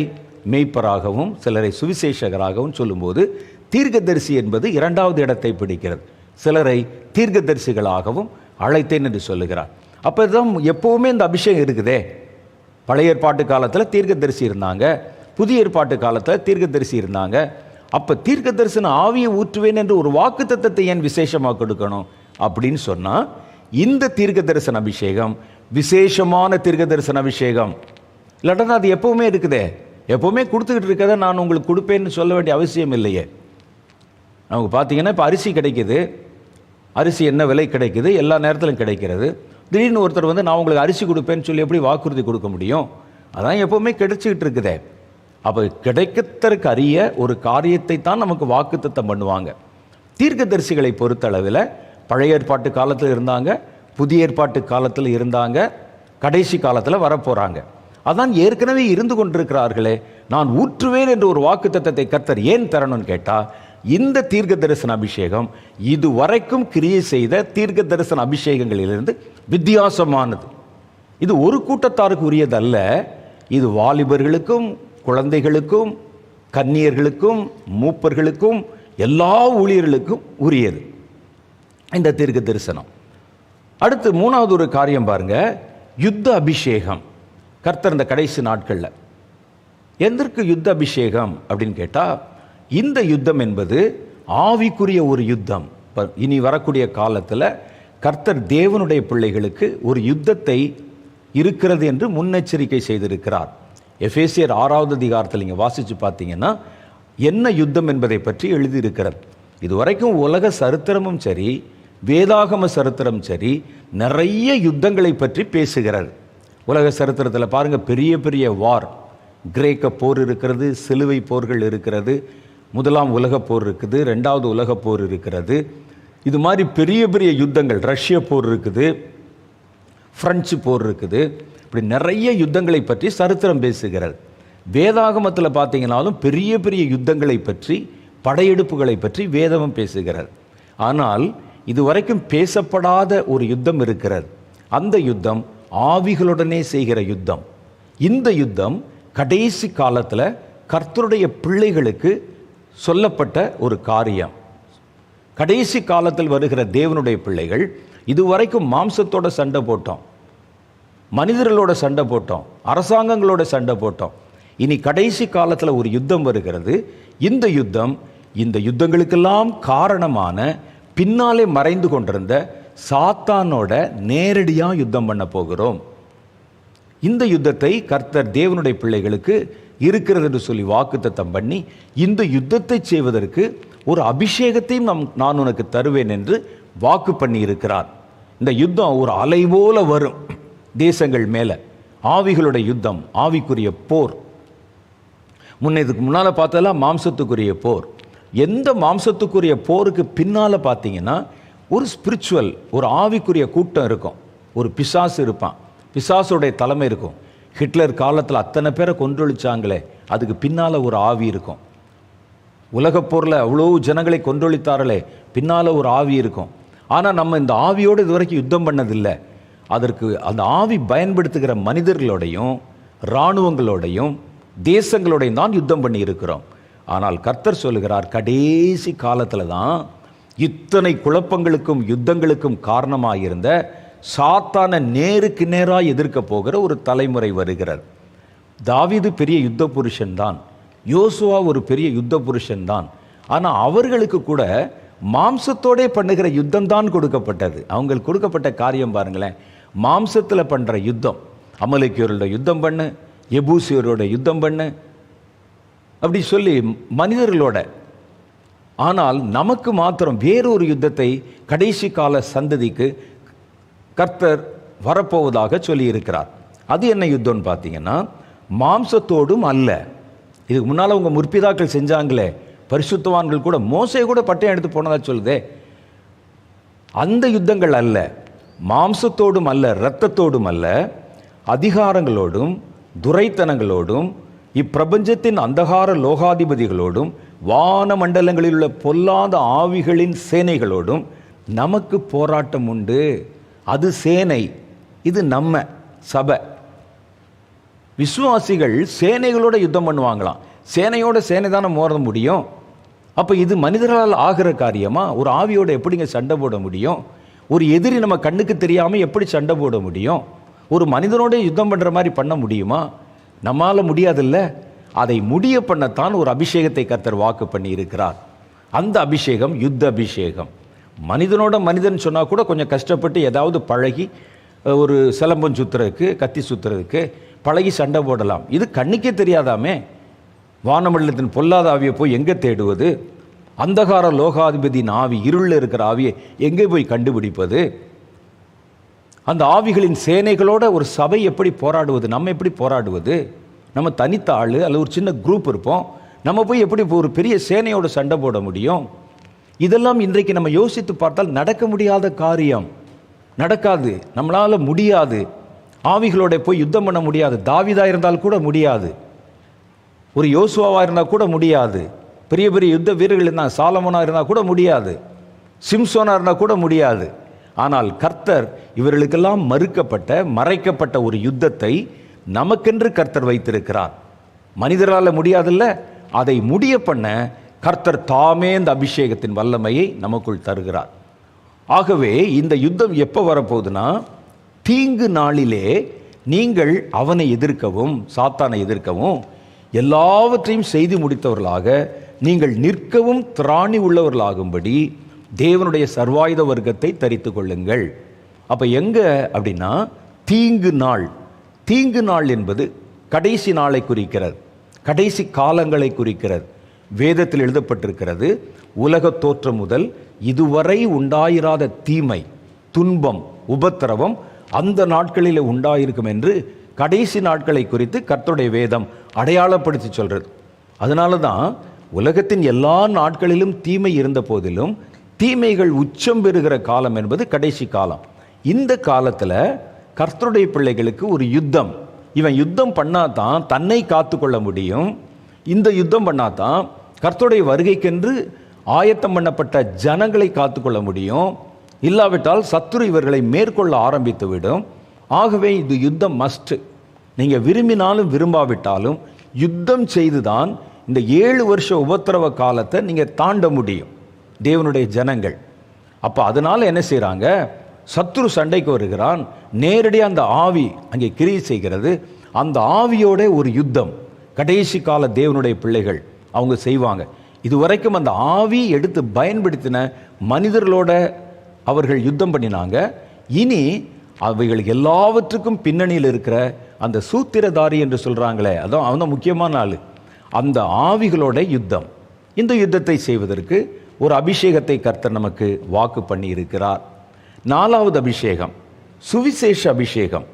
மேய்ப்பராகவும் சிலரை சுவிசேஷகராகவும் சொல்லும்போது தீர்க்கதரிசி என்பது 2வது இடத்தை பிடிக்கிறது. சிலரை தீர்க்கதரிசிகளாகவும் அழைத்தேன் என்று சொல்லுகிறார். அப்போ தான் எப்போவுமே இந்த அபிஷேகம் இருக்குதே. பழைய ஏற்பாட்டு காலத்தில் தீர்க்கதரிசி இருந்தாங்க, புதிய ஏற்பாட்டு காலத்தில் தீர்க்கதரிசி இருந்தாங்க. அப்போ தீர்க்க தரிசன ஆவியை ஊற்றுவேன் என்று ஒரு வாக்கு தத்தத்தை ஏன் விசேஷமாக கொடுக்கணும் அப்படின்னு சொன்னால், இந்த தீர்க்க தரிசன அபிஷேகம் விசேஷமான தீர்க்க தரிசன அபிஷேகம். இல்லாட்டா அது எப்போவுமே இருக்குதே, எப்போவுமே கொடுத்துக்கிட்டு இருக்கதை நான் உங்களுக்கு கொடுப்பேன்னு சொல்ல வேண்டிய அவசியம் இல்லையே. நமக்கு பார்த்தீங்கன்னா இப்போ அரிசி கிடைக்கிது, அரிசி என்ன விலை கிடைக்குது, எல்லா நேரத்திலும் கிடைக்கிறது. திடீர்னு ஒருத்தர் வந்து நான் உங்களுக்கு அரிசி கொடுப்பேன்னு சொல்லி எப்படி வாக்குறுதி கொடுக்க முடியும்? அதான் எப்போவுமே கிடைச்சிக்கிட்டு இருக்குதே. அப்போ கிடைக்கத்தற்கு அறிய ஒரு காரியத்தை தான் நமக்கு வாக்குத்தத்தம் பண்ணுவாங்க. தீர்க்கதரிசிகளை பொறுத்தளவில் பழைய ஏற்பாட்டு காலத்தில் இருந்தாங்க, புதிய ஏற்பாட்டு காலத்தில் இருந்தாங்க, கடைசி காலத்தில் வரப்போகிறாங்க. அதான் ஏற்கனவே இருந்து கொண்டிருக்கிறார்களே, நான் ஊற்றுவேன் என்று ஒரு வாக்குத்தத்தத்தை கர்த்தர் ஏன் தரணும்னு கேட்டால், இந்த தீர்க்க தரிசன அபிஷேகம் இதுவரைக்கும் கிரியை செய்த தீர்க்க தரிசன அபிஷேகங்களிலிருந்து வித்தியாசமானது. இது ஒரு கூட்டத்தாருக்கு உரியதல்ல. இது வாலிபர்களுக்கும், குழந்தைகளுக்கும், கன்னியர்களுக்கும், மூப்பர்களுக்கும், எல்லா ஊழியர்களுக்கும் உரியது இந்த தீர்க்க தரிசனம். அடுத்து 3வது ஒரு காரியம் பாருங்க, யுத்த அபிஷேகம். கர்த்தர் இந்த கடைசி நாட்களில் எதற்கு யுத்த அபிஷேகம் அப்படின்னு கேட்டால், இந்த யுத்தம் என்பது ஆவிக்குரிய ஒரு யுத்தம். இனி வரக்கூடிய காலத்தில் கர்த்தர் தேவனுடைய பிள்ளைகளுக்கு ஒரு யுத்தத்தை இருக்கிறது என்று முன்னெச்சரிக்கை செய்திருக்கிறார். எபேசியர் 6வது அதிகாரத்தில் நீங்கள் வாசித்து பார்த்தீங்கன்னா என்ன யுத்தம் என்பதை பற்றி எழுதியிருக்கிறது. இதுவரைக்கும் உலக சரித்திரமும் சரி, வேதாகம சரித்திரம் சரி, நிறைய யுத்தங்களை பற்றி பேசுகிறது. உலக சரித்திரத்தில் பாருங்கள், பெரிய பெரிய வார், கிரேக்க போர் இருக்கிறது, சிலுவை போர்கள் இருக்கிறது, 1ஆம் உலகப் போர் இருக்குது, 2வது உலகப் போர் இருக்கிறது. இது மாதிரி பெரிய பெரிய யுத்தங்கள், ரஷ்ய போர் இருக்குது, பிரெஞ்சு போர் இருக்குது. இப்படி நிறைய யுத்தங்களை பற்றி சரித்திரம் பேசுகிறது. வேதாகமத்தில் பார்த்தீங்கன்னாலும் பெரிய பெரிய யுத்தங்களை பற்றி, படையெடுப்புகளை பற்றி வேதமும் பேசுகிறது. ஆனால் இதுவரைக்கும் பேசப்படாத ஒரு யுத்தம் இருக்கிறது. அந்த யுத்தம் ஆவிகளுடனே செய்கிற யுத்தம். இந்த யுத்தம் கடைசி காலத்தில் கர்த்தருடைய பிள்ளைகளுக்கு சொல்லப்பட்ட ஒரு காரியம். கடைசி காலத்தில் வருகிற தேவனுடைய பிள்ளைகள் இதுவரைக்கும் மாம்சத்தோட சண்டை போட்டோம், மனிதர்களோட சண்டை போட்டோம், அரசாங்கங்களோட சண்டை போட்டோம். இனி கடைசி காலத்தில் ஒரு யுத்தம் வருகிறது. இந்த யுத்தங்களுக்கெல்லாம் காரணமான பின்னாலே மறைந்து கொண்டிருந்த சாத்தானோட நேரடியாக யுத்தம் பண்ண போகிறோம். இந்த யுத்தத்தை கர்த்தர் தேவனுடைய பிள்ளைகளுக்கு இருக்கிறது என்று சொல்லி வாக்குத்தத்தம் பண்ணி, இந்த யுத்தத்தை செய்வதற்கு ஒரு அபிஷேகத்தையும் நான் உனக்கு தருவேன் என்று வாக்கு பண்ணி இருக்கிறார். இந்த யுத்தம் ஒரு அலை போல வரும் தேசங்கள் மேலே. ஆவிகளுடைய யுத்தம், ஆவிக்குரிய போர். இதுக்கு முன்னால் பார்த்ததெல்லாம் மாம்சத்துக்குரிய போர். எந்த மாம்சத்துக்குரிய போருக்கு பின்னால் பார்த்தீங்கன்னா ஒரு ஸ்பிரிச்சுவல், ஒரு ஆவிக்குரிய கூட்டம் இருக்கும். ஒரு பிசாசு இருப்பான், பிசாசுடைய தலைமை இருக்கும். ஹிட்லர் காலத்தில் அத்தனை பேரை கொன்றொழிச்சாங்களே, அதுக்கு பின்னால் ஒரு ஆவி இருக்கும். உலகப் போரில் அவ்வளோ ஜனங்களை கொன்றொழித்தார்களே, பின்னால் ஒரு ஆவி இருக்கும். ஆனால் நம்ம இந்த ஆவியோடு இது வரைக்கும் யுத்தம் பண்ணதில்லை. அதற்கு அந்த ஆவி பயன்படுத்துகிற மனிதர்களோடையும் இராணுவங்களோடையும் தேசங்களோடையும் தான் யுத்தம் பண்ணி இருக்கிறோம். ஆனால் கர்த்தர் சொல்லுகிறார், கடைசி காலத்தில் தான் இத்தனை குழப்பங்களுக்கும் யுத்தங்களுக்கும் காரணமாக இருந்த சாத்தான நேருக்கு நேராக எதிர்க்க போகிற ஒரு தலைமுறை வருகிறது. தாவீது பெரிய யுத்த புருஷன் தான், யோசுவா ஒரு பெரிய யுத்த புருஷன் தான். ஆனால் அவர்களுக்கு கூட மாம்சத்தோடே பண்ணுகிற யுத்தம் தான் கொடுக்கப்பட்டது. அவங்களுக்கு கொடுக்கப்பட்ட காரியம் பாருங்களேன், மாம்சத்தில் பண்ணுற யுத்தம். அமலேக்கியரோட யுத்தம் பண்ணு, எபூசியரோட யுத்தம் பண்ணு, அப்படி சொல்லி மனிதர்களோட. ஆனால் நமக்கு மாத்திரம் வேறொரு யுத்தத்தை கடைசி கால சந்ததிக்கு கர்த்தர் வரப்போவதாக சொல்லி இருக்கிறார். அது என்ன யுத்தம்னு பார்த்தீங்கன்னா, மாம்சத்தோடும் அல்ல. இதுக்கு முன்னால் உங்கள் முற்பிதாக்கள் செஞ்சாங்களே, பரிசுத்தவான்கள் கூட, மோசே கூட பட்டயம் எடுத்து போனதா சொல்லுதே. அந்த யுத்தங்கள் அல்ல, மாம்சத்தோடும் அல்ல, இரத்தத்தோடும் அல்ல, அதிகாரங்களோடும் துரைத்தனங்களோடும் இப்பிரபஞ்சத்தின் அந்தகார லோகாதிபதிகளோடும் வான மண்டலங்களில் உள்ள பொல்லாத ஆவிகளின் சேனைகளோடும் நமக்கு போராட்டம் உண்டு. அது சேனை, இது நம்ம சபை. விசுவாசிகள் சேனைகளோட யுத்தம் பண்ணுவாங்களாம். சேனையோட சேனை தானே மோத முடியும். அப்போ இது மனிதர்களால் ஆகிற காரியமா? ஒரு ஆவியோட எப்படிங்க சண்டை போட முடியும்? ஒரு எதிரி நம்ம கண்ணுக்கு தெரியாமல் எப்படி சண்டை போட முடியும்? ஒரு மனிதனோட யுத்தம் பண்ணுற மாதிரி பண்ண முடியுமா? நம்மால் முடியாதில்ல. அதை முடிய பண்ணத்தான் ஒரு அபிஷேகத்தை கர்த்தர் வாக்கு பண்ணி இருக்கிறார். அந்த அபிஷேகம் யுத்த அபிஷேகம். மனிதனோட மனிதன் சொன்னால் கூட கொஞ்சம் கஷ்டப்பட்டு ஏதாவது பழகி, ஒரு சிலம்பம் சுற்றுறதுக்கு, கத்தி சுற்றுறதுக்கு பழகி சண்டை போடலாம். இது கண்ணுக்கே தெரியாதாமே. வானமண்டலத்தின் பொல்லாத ஆவியை போய் எங்கே தேடுவது? அந்தகார லோகாதிபதியின் ஆவி, இருளில் இருக்கிற ஆவியை எங்கே போய் கண்டுபிடிப்பது? அந்த ஆவிகளின் சேனைகளோட ஒரு சபை எப்படி போராடுவது? நம்ம எப்படி போராடுவது? நம்ம தனித்த ஆள் அல்லது ஒரு சின்ன குரூப் இருப்போம், நம்ம போய் எப்படி ஒரு பெரிய சேனையோட சண்டை போட முடியும்? இதெல்லாம் இன்றைக்கு நம்ம யோசித்து பார்த்தால் நடக்க முடியாத காரியம். நடக்காது, நம்மளால் முடியாது. ஆவிகளோட போய் யுத்தம் பண்ண முடியாது. தாவீதா இருந்தால் கூட முடியாது, ஒரு யோசுவாவாக இருந்தால் கூட முடியாது, பெரிய பெரிய யுத்த வீரர்கள் இருந்தால் சாலமோனாக இருந்தால் கூட முடியாது, சிம்சோனாக இருந்தால் கூட முடியாது. ஆனால் கர்த்தர் இவர்களுக்கெல்லாம் மறைக்கப்பட்ட ஒரு யுத்தத்தை நமக்கென்று கர்த்தர் வைத்திருக்கிறார். மனிதரால் முடியாதில்ல, அதை முடிய பண்ண கர்த்தர் தாமே இந்த அபிஷேகத்தின் வல்லமையை நமக்குள் தருகிறார். ஆகவே இந்த யுத்தம் எப்போ வரப்போகுதுன்னா, தீங்கு நாளிலே நீங்கள் அவனை எதிர்க்கவும், சாத்தானை எதிர்க்கவும், எல்லாவற்றையும் செய்து முடித்தவர்களாக நீங்கள் நிற்கவும் திராணி உள்ளவர்களாகும்படி தேவனுடைய சர்வாயுத வர்க்கத்தை தரித்து கொள்ளுங்கள். அப்போ எங்கே அப்படின்னா, தீங்கு நாள். தீங்கு நாள் என்பது கடைசி நாளை குறிக்கிறது, கடைசி காலங்களை குறிக்கிறது. வேதத்தில் எழுதப்பட்டிருக்கிறது, உலக தோற்றம் முதல் இதுவரை உண்டாயிராத தீமை, துன்பம், உபத்திரவம் அந்த நாட்களில் உண்டாயிருக்கும் என்று கடைசி நாட்களை குறித்து கர்த்தருடைய வேதம் அடையாளப்படுத்தி சொல்கிறது. அதனால தான் உலகத்தின் எல்லா நாட்களிலும் தீமை இருந்த போதிலும் தீமைகள் உச்சம் பெறுகிற காலம் என்பது கடைசி காலம். இந்த காலத்தில் கர்த்தருடைய பிள்ளைகளுக்கு ஒரு யுத்தம். இவன் யுத்தம் பண்ணாதான் தன்னை காத்து கொள்ள முடியும். இந்த யுத்தம் பண்ணாதான் கர்த்தருடைய வருகைக்கென்று ஆயத்தம் பண்ணப்பட்ட ஜனங்களை காத்துக்கொள்ள முடியும். இல்லாவிட்டால் சத்துரு இவர்களை மேற்கொள்ள ஆரம்பித்து விடும். ஆகவே இது யுத்தம் மஸ்ட். நீங்கள் விரும்பினாலும் விரும்பாவிட்டாலும் யுத்தம் செய்துதான் இந்த 7 வருஷ உபத்திரவ காலத்தை நீங்கள் தாண்ட முடியும் தேவனுடைய ஜனங்கள். அப்போ அதனால் என்ன செய்கிறாங்க? சத்துரு சண்டைக்கு வருகிறான், நேரடியாக அந்த ஆவி அங்கே கிரியை செய்கிறது. அந்த ஆவியோட ஒரு யுத்தம் கடைசி கால தேவனுடைய பிள்ளைகள் அவங்க செய்வாங்க. இதுவரைக்கும் அந்த ஆவி எடுத்து பயன்படுத்தின மனிதர்களோட அவர்கள் யுத்தம் பண்ணினாங்க. இனி அவைகளுக்கு எல்லாவற்றுக்கும் பின்னணியில் இருக்கிற அந்த சூத்திரதாரி என்று சொல்கிறாங்களே, அதான் அவன் முக்கியமான ஆள், அந்த ஆவிகளோட யுத்தம். இந்த யுத்தத்தை செய்வதற்கு ஒரு அபிஷேகத்தை கர்த்தர் நமக்கு வாக்கு பண்ணி இருக்கிறார். 4வது அபிஷேகம் சுவிசேஷ அபிஷேகம்.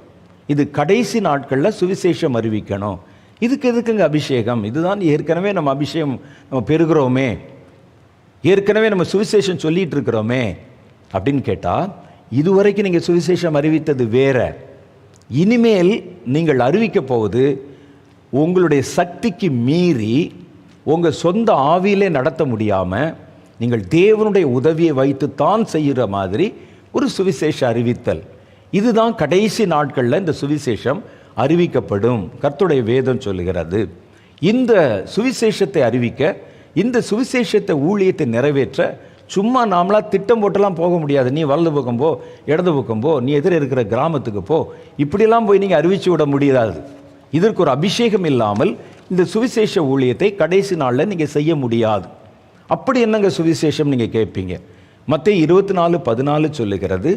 இது கடைசி நாட்களில் சுவிசேஷம் அறிவிக்கணும். இதுக்கு எதுக்குங்க அபிஷேகம்? இதுதான் ஏற்கனவே நம்ம அபிஷேகம் நம்ம பெறுகிறோமே, ஏற்கனவே நம்ம சுவிசேஷம் சொல்லிட்டு இருக்கிறோமே அப்படின்னு கேட்டால், இதுவரைக்கும் நீங்கள் சுவிசேஷம் அறிவித்தது வேற. இனிமேல் நீங்கள் அறிவிக்க போவது உங்களுடைய சக்திக்கு மீறி உங்கள் சொந்த ஆவியிலே நடத்த முடியாமல் நீங்கள் தேவனுடைய உதவியை வைத்து தான் செய்கிற மாதிரி ஒரு சுவிசேஷ அறிவித்தல். இதுதான் கடைசி நாட்களில் இந்த சுவிசேஷம் அறிவிக்கப்படும். கர்த்தருடைய வேதம் சொல்லுகிறது. இந்த சுவிசேஷத்தை அறிவிக்க, இந்த சுவிசேஷத்தை ஊழியத்தை நிறைவேற்ற சும்மா நாமளா திட்டம் போட்டெல்லாம் போக முடியாது. நீ வலது பக்கம் போ, இடது பக்கம் போ, நீ எதிர இருக்கிற கிராமத்துக்கு போ, இப்படியெல்லாம் போய் நீங்கள் அறிவிச்சு விட முடியாது. இதற்கு ஒரு அபிஷேகம் இல்லாமல் இந்த சுவிசேஷ ஊழியத்தை கடைசி நாளில் நீங்கள் செய்ய முடியாது. அப்படி என்னங்க சுவிசேஷம் நீங்கள் கேட்பீங்க? மத்தேயு 24:14 சொல்லுகிறது,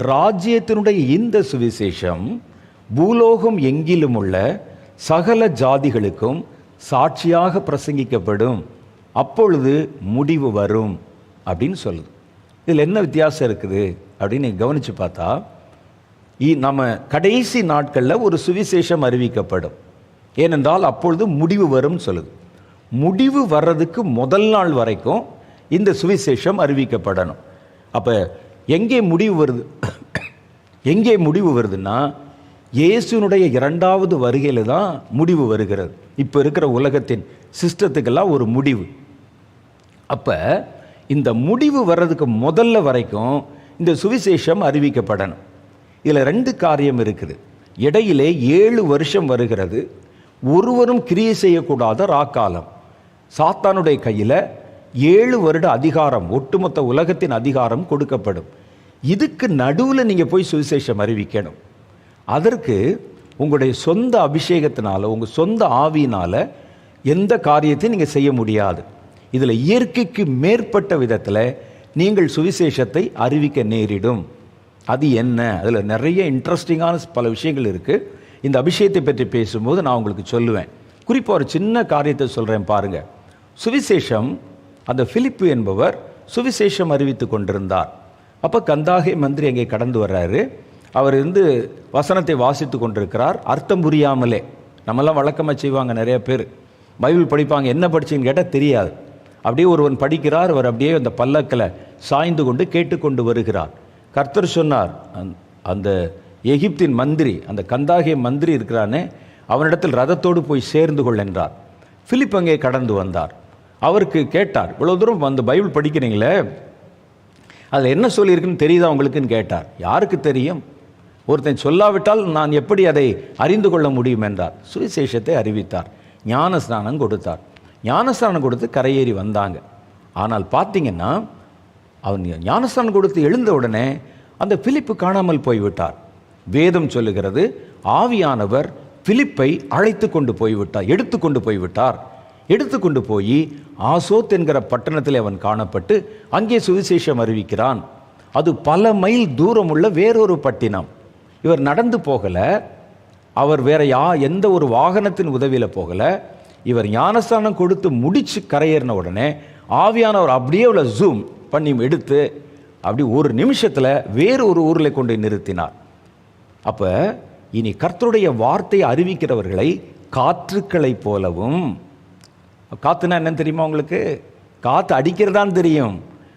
ராஜ்யத்தினுடைய இந்த சுவிசேஷம் பூலோகம் எங்கிலும் உள்ள சகல ஜாதிகளுக்கும் சாட்சியாக பிரசங்கிக்கப்படும், அப்பொழுது முடிவு வரும் அப்படின்னு சொல்லுது. இதில் என்ன வித்தியாசம் இருக்குது அப்படின்னு நீங்கள் கவனித்து பார்த்தா, நம்ம கடைசி நாட்களில் ஒரு சுவிசேஷம் அறிவிக்கப்படும். ஏனென்றால் அப்பொழுது முடிவு வரும் சொல்லுது. முடிவு வர்றதுக்கு முதல் நாள் வரைக்கும் இந்த சுவிசேஷம் அறிவிக்கப்படணும். அப்போ எங்கே முடிவு வருது? எங்கே முடிவு வருதுன்னா, இயேசுனுடைய 2வது வருகையில் தான் முடிவு வருகிறது. இப்போ இருக்கிற உலகத்தின் சிஸ்டத்துக்கெல்லாம் ஒரு முடிவு. அப்போ இந்த முடிவு வர்றதுக்கு முதல்ல வரைக்கும் இந்த சுவிசேஷம் அறிவிக்கப்படணும். இதில் 2 காரியம் இருக்குது. இடையிலே 7 வருஷம் வருகிறது. ஒருவரும் கிரியை செய்யக்கூடாத ராக்காலம். சாத்தானுடைய கையில் 7 வருட அதிகாரம், ஒட்டுமொத்த உலகத்தின் அதிகாரம் கொடுக்கப்படும். இதுக்கு நடுவில் நீங்கள் போய் சுவிசேஷம் அறிவிக்கணும். அதற்கு உங்களுடைய சொந்த அபிஷேகத்தினால, உங்கள் சொந்த ஆவியினால் எந்த காரியத்தையும் நீங்கள் செய்ய முடியாது. இதில் இயற்கைக்கு மேற்பட்ட விதத்தில் நீங்கள் சுவிசேஷத்தை அறிவிக்க நேரிடும். அது என்ன? அதில் நிறைய இன்ட்ரெஸ்டிங்கான பல விஷயங்கள் இருக்குது. இந்த அபிஷேகத்தை பற்றி பேசும்போது நான் உங்களுக்கு சொல்லுவேன். குறிப்பாக ஒரு சின்ன காரியத்தை சொல்கிறேன் பாருங்கள். சுவிசேஷம், அந்த பிலிப்பு என்பவர் சுவிசேஷம் அறிவித்து கொண்டிருந்தார். அப்போ கந்தாகே மந்திரி அங்கே கடந்து வர்றாரு. அவர் வசனத்தை வாசித்து கொண்டிருக்கிறார். அர்த்தம் புரியாமலே, நம்மெல்லாம் வழக்கமாக செய்வாங்க, நிறைய பேர் பைபிள் படிப்பாங்க, என்ன படிச்சிங்கன்னு கேட்டால் தெரியாது. அப்படியே ஒருவன் படிக்கிறார், அவர் அப்படியே அந்த பல்லக்கில் சாய்ந்து கொண்டு கேட்டுக்கொண்டு வருகிறார். கர்த்தர் சொன்னார், அந்த எகிப்தின் மந்திரி, அந்த கந்தாகிய மந்திரி இருக்கிறானே, அவனிடத்தில் ரதத்தோடு போய் சேர்ந்து கொள் என்றார். பிலிப் அங்கே கடந்து வந்தார். அவருக்கு கேட்டார், இவ்வளோ தூரம் வந்து பைபிள் படிக்கிறீங்களே, அதில் என்ன சொல்லியிருக்குன்னு தெரியுதா உங்களுக்குன்னு கேட்டார். யாருக்கு தெரியும்? ஒருத்தன் சொல்லாவிட்டால் நான் எப்படி அதை அறிந்து கொள்ள முடியும் என்றார். சுவிசேஷத்தை அறிவித்தார், ஞான ஸ்நானம் கொடுத்தார். ஞானஸ்நானம் கொடுத்து கரையேறி வந்தாங்க. ஆனால் பார்த்தீங்கன்னா, அவன் ஞானஸ்நானம் கொடுத்து எழுந்த உடனே அந்த பிலிப்பு காணாமல் போய்விட்டார். வேதம் சொல்லுகிறது, ஆவியானவர் பிலிப்பை அழைத்து கொண்டு போய்விட்டார், எடுத்துக்கொண்டு போய்விட்டார். எடுத்துக்கொண்டு போய் ஆசோத் என்கிற பட்டணத்தில் அவன் காணப்பட்டு அங்கே சுவிசேஷம் அறிவிக்கிறான். அது பல மைல் தூரம் உள்ள வேறொரு பட்டினம். இவர் நடந்து போகலை, அவர் வேற எந்த ஒரு வாகனத்தின் உதவியில் போகலை. இவர் ஞானஸ்தானம் கொடுத்து முடிச்சு கரையேறின உடனே ஆவியானவர் அப்படியே உள்ள ஜூம் பண்ணி எடுத்து அப்படி ஒரு நிமிஷத்தில் வேறு ஒரு ஊரில் கொண்டு நிறுத்தினார். அப்போ இனி கர்த்தருடைய வார்த்தையை அறிவிக்கிறவர்களை காற்றுக்களை போலவும், காற்றுனா என்னன்னு தெரியுமா உங்களுக்கு? காற்று அடிக்கிறதான்னு தெரியும்,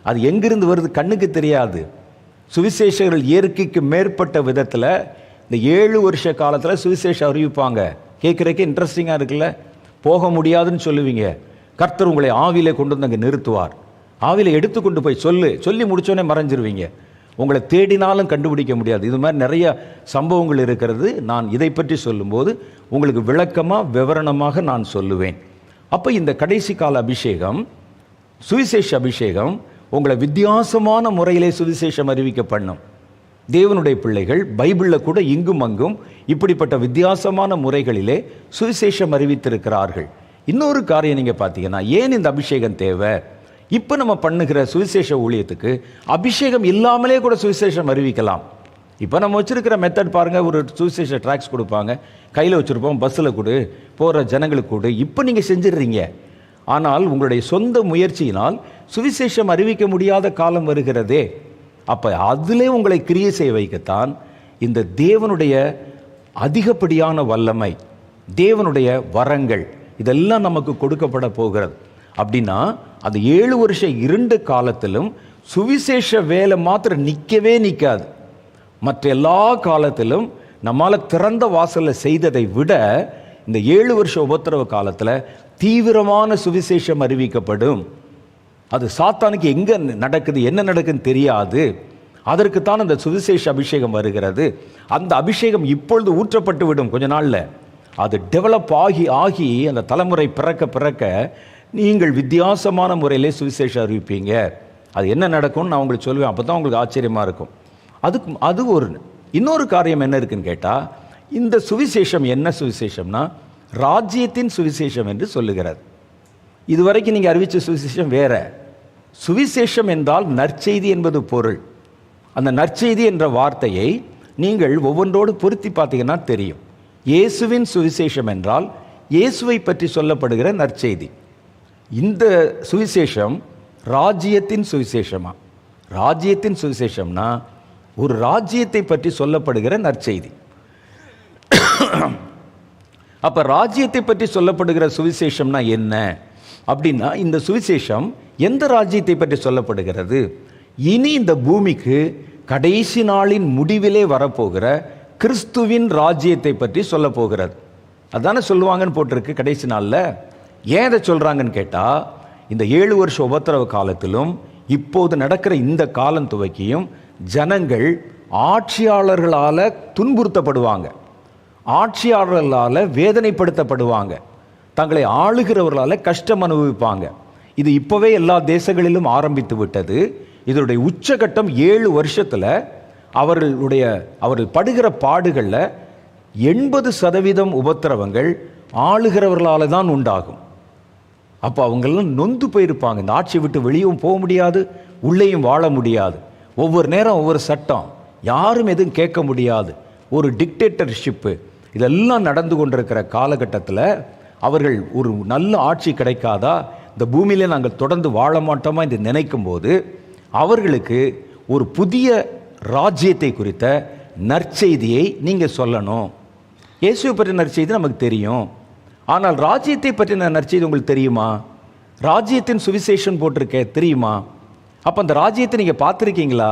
அது எங்கிருந்து வருது கண்ணுக்கு தெரியாது. சுவிசேஷர்கள் இயற்கைக்கு மேற்பட்ட விதத்தில் இந்த 7 வருஷ காலத்தில் சுவிசேஷம் அறிவிப்பாங்க. கேட்குறதுக்கு இன்ட்ரெஸ்டிங்காக இருக்குல்ல? போக முடியாதுன்னு சொல்லுவீங்க, கர்த்தர் உங்களை ஆவியிலே கொண்டு வந்து அங்கே நிறுத்துவார். ஆவியில் எடுத்துக்கொண்டு போய் சொல்லி முடிச்சோடனே மறைஞ்சிருவீங்க. உங்களை தேடினாலும் கண்டுபிடிக்க முடியாது. இது மாதிரி நிறைய சம்பவங்கள் இருக்கிறது. நான் இதை பற்றி சொல்லும்போது உங்களுக்கு விளக்கமாக விவரணமாக நான் சொல்லுவேன். அப்போ இந்த கடைசி கால அபிஷேகம், சுவிசேஷ அபிஷேகம், உங்களை வித்தியாசமான முறையிலே சுவிசேஷம் அறிவிக்க பண்ணும். தேவனுடைய பிள்ளைகள் பைபிளில் கூட இங்கும் அங்கும் இப்படிப்பட்ட வித்தியாசமான முறைகளிலே சுவிசேஷம் அறிவித்திருக்கிறார்கள். இன்னொரு காரியம் நீங்கள் பார்த்தீங்கன்னா, ஏன் இந்த அபிஷேகம் தேவை? இப்போ நம்ம பண்ணுகிற சுவிசேஷ ஊழியத்துக்கு அபிஷேகம் இல்லாமலே கூட சுவிசேஷம் அறிவிக்கலாம். இப்போ நம்ம வச்சுருக்கிற மெத்தட் பாருங்கள், ஒரு சுவிசேஷ ட்ராக்ஸ் கொடுப்பாங்க, கையில் வச்சுருப்போம், பஸ்ஸில் கொடு, போகிற ஜனங்களுக்கு கொடு, இப்போ நீங்கள் செஞ்சிடுறீங்க. ஆனால் உங்களுடைய சொந்த முயற்சியினால் சுவிசேஷம் அறிவிக்க முடியாத காலம் வருகிறதே. அப்போ அதிலே உங்களை கிரியை செய்ய வைக்கத்தான் இந்த தேவனுடைய அதிகப்படியான வல்லமை, தேவனுடைய வரங்கள் இதெல்லாம் நமக்கு கொடுக்கப்பட போகிறது. அப்படின்னா அந்த 7 வருஷம் இருண்ட காலத்திலும் சுவிசேஷ வேலை மாத்திரம் நிற்கவே நிற்காது. மற்ற எல்லா காலத்திலும் நம்மால் திறந்த வாசலில் செய்ததை விட இந்த 7 வருஷ உபத்திரவ காலத்தில் தீவிரமான சுவிசேஷம் அறிவிக்கப்படும். அது சாத்தானுக்கு எங்கே நடக்குது, என்ன நடக்குதுன்னு தெரியாது. அதற்குத்தான் அந்த சுவிசேஷ அபிஷேகம் வருகிறது. அந்த அபிஷேகம் இப்பொழுது ஊற்றப்பட்டு விடும். கொஞ்ச நாளில் அது டெவலப் ஆகி ஆகி அந்த தலைமுறை பிறக்க நீங்கள் வித்தியாசமான முறையிலே சுவிசேஷம் அறிவிப்பீங்க. அது என்ன நடக்கும்னு நான் உங்களுக்கு சொல்லுவேன். அப்போ தான் உங்களுக்கு ஆச்சரியமாக இருக்கும். அது இன்னொரு காரியம் என்ன இருக்குன்னு கேட்டால், இந்த சுவிசேஷம் என்ன சுவிசேஷம்னா ராஜ்யத்தின் சுவிசேஷம் என்று சொல்லுகிறது. இதுவரைக்கும் நீங்கள் அறிவித்த சுவிசேஷம் வேற. சுவிசேஷம் என்றால் நற்செய்தி என்பது பொருள். அந்த நற்செய்தி என்ற வார்த்தையை நீங்கள் ஒவ்வொன்றோடு பொருத்தி பார்த்தீங்கன்னா தெரியும். இயேசுவின் சுவிசேஷம் என்றால் இயேசுவை பற்றி சொல்லப்படுகிற நற்செய்தி. இந்த சுவிசேஷம் ராஜ்யத்தின் சுவிசேஷமா? ராஜ்யத்தின் சுவிசேஷம்னா ஒரு ராஜ்யத்தை பற்றி சொல்லப்படுகிற நற்செய்தி. அப்போ ராஜ்யத்தை பற்றி சொல்லப்படுகிற சுவிசேஷம்னா என்ன அப்படின்னா, இந்த சுவிசேஷம் எந்த ராஜ்யத்தை பற்றி சொல்லப்படுகிறது? இனி இந்த பூமிக்கு கடைசி நாளின் முடிவிலே வரப்போகிற கிறிஸ்துவின் ராஜ்யத்தை பற்றி சொல்ல போகிறது. அதானே சொல்லுவாங்கன்னு போட்டிருக்கு கடைசி நாளில். ஏன் அதை சொல்கிறாங்கன்னு கேட்டால், இந்த 7 வருஷ உபத்திரவ காலத்திலும் இப்போது நடக்கிற இந்த காலம் துவக்கியும் ஜனங்கள் ஆட்சியாளர்களால் துன்புறுத்தப்படுவாங்க, ஆட்சியாளர்களால் வேதனைப்படுத்தப்படுவாங்க, தங்களை ஆளுகிறவர்களால் கஷ்டம் அனுபவிப்பாங்க. இது இப்போவே எல்லா தேசங்களிலும் ஆரம்பித்து விட்டது. இதனுடைய உச்சகட்டம் 7 வருஷத்தில் அவர்கள் படுகிற பாடுகளில் 80% உபத்திரவங்கள் ஆளுகிறவர்களால் தான் உண்டாகும். அப்போ அவங்கெல்லாம் நொந்து போயிருப்பாங்க. இந்த ஆட்சியை விட்டு வெளியும் போக முடியாது, உள்ளேயும் வாழ முடியாது. ஒவ்வொரு நேரம் ஒவ்வொரு சட்டம், யாரும் எதுவும் கேட்க முடியாது, ஒரு டிக்டேட்டர்ஷிப்பு, இதெல்லாம் நடந்து கொண்டிருக்கிற காலகட்டத்தில் அவர்கள் ஒரு நல்ல ஆட்சி கிடைக்காதா, இந்த பூமியிலே நாங்கள் தொடர்ந்து வாழ மாட்டோமா என்று நினைக்கும் போது அவர்களுக்கு ஒரு புதிய ராஜ்யத்தை குறித்த நற்செய்தியை நீங்கள் சொல்லணும். இயேசுவை பற்றின நற்செய்தி நமக்கு தெரியும். ஆனால் ராஜ்யத்தை பற்றின நற்செய்தி உங்களுக்கு தெரியுமா? ராஜ்யத்தின் சுவிசேஷன் போட்டிருக்க தெரியுமா? அப்போ அந்த ராஜ்யத்தை நீங்கள் பார்த்துருக்கீங்களா?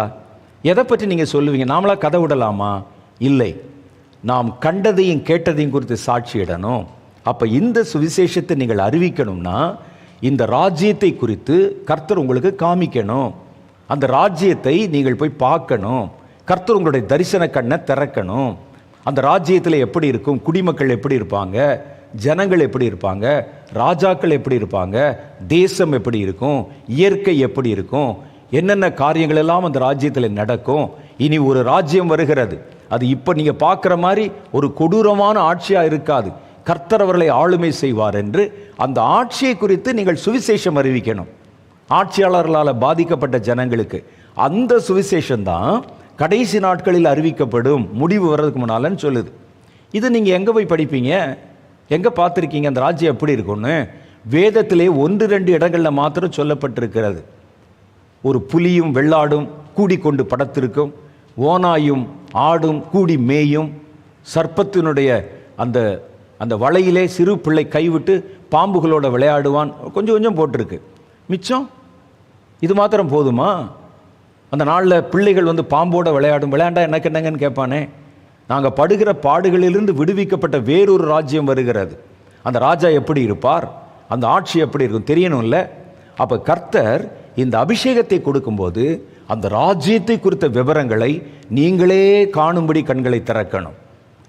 எதை பற்றி நீங்கள் சொல்லுவீங்க? நாமளா கதை விடலாமா? இல்லை, நாம் கண்டதையும் கேட்டதையும் குறித்து சாட்சியிடணும். அப்போ இந்த சுவிசேஷத்தை நீங்கள் அறிவிக்கணும்னா இந்த ராஜ்யத்தை குறித்து கர்த்தர் உங்களுக்கு காமிக்கணும். அந்த ராஜ்யத்தை நீங்கள் போய் பார்க்கணும். கர்த்தர் உங்களுடைய தரிசன கண்ணை திறக்கணும். அந்த ராஜ்யத்தில் எப்படி இருக்கும், குடிமக்கள் எப்படி இருப்பாங்க, ஜனங்கள் எப்படி இருப்பாங்க, ராஜாக்கள் எப்படி இருப்பாங்க, தேசம் எப்படி இருக்கும், இயற்கை எப்படி இருக்கும், என்னென்ன காரியங்கள் எல்லாம் அந்த ராஜ்யத்தில் நடக்கும். இனி ஒரு ராஜ்யம் வருகிறது. அது இப்போ நீங்கள் பார்க்குற மாதிரி ஒரு கொடூரமான ஆட்சியாக இருக்காது. கர்த்தர் அவர்களை ஆளுமை செய்வார் என்று அந்த ஆட்சியை குறித்து நீங்கள் சுவிசேஷம் அறிவிக்கணும். ஆட்சியாளர்களால் பாதிக்கப்பட்ட ஜனங்களுக்கு அந்த சுவிசேஷம்தான் கடைசி நாட்களில் அறிவிக்கப்படும், முடிவு வர்றதுக்கு முன்னாலன்னு சொல்லுது. இது நீங்கள் எங்கே போய் படிப்பீங்க, எங்கே பார்த்துருக்கீங்க? அந்த ராஜ்யம் எப்படி இருக்கும்னு வேதத்திலே 1-2 இடங்களில் மாத்திரம் சொல்லப்பட்டிருக்கிறது. ஒரு புலியும் வெள்ளாடும் கூடிக்கொண்டு படத்திருக்கும், ஓனாயும் ஆடும் கூடி மேயும், சர்ப்பத்தினுடைய அந்த வலையிலே சிறு பிள்ளை கைவிட்டு பாம்புகளோட விளையாடுவான், கொஞ்சம் கொஞ்சம் போட்டிருக்கு. மிச்சம் இது மாத்திரம் போதுமா? அந்த நாளில் பிள்ளைகள் பாம்போட விளையாண்டா எனக்கு என்னங்கன்னு கேட்பானே. நாங்கள் படுகிற பாடுகளிலிருந்து விடுவிக்கப்பட்ட வேறொரு ராஜ்யம் வருகிறது. அந்த ராஜா எப்படி இருப்பார், அந்த ஆட்சி எப்படி இருக்கும் தெரியணும்ல. அப்போ கர்த்தர் இந்த அபிஷேகத்தை கொடுக்கும்போது அந்த ராஜ்யத்தை குறித்த விவரங்களை நீங்களே காணும்படி கண்களை திறக்கணும்.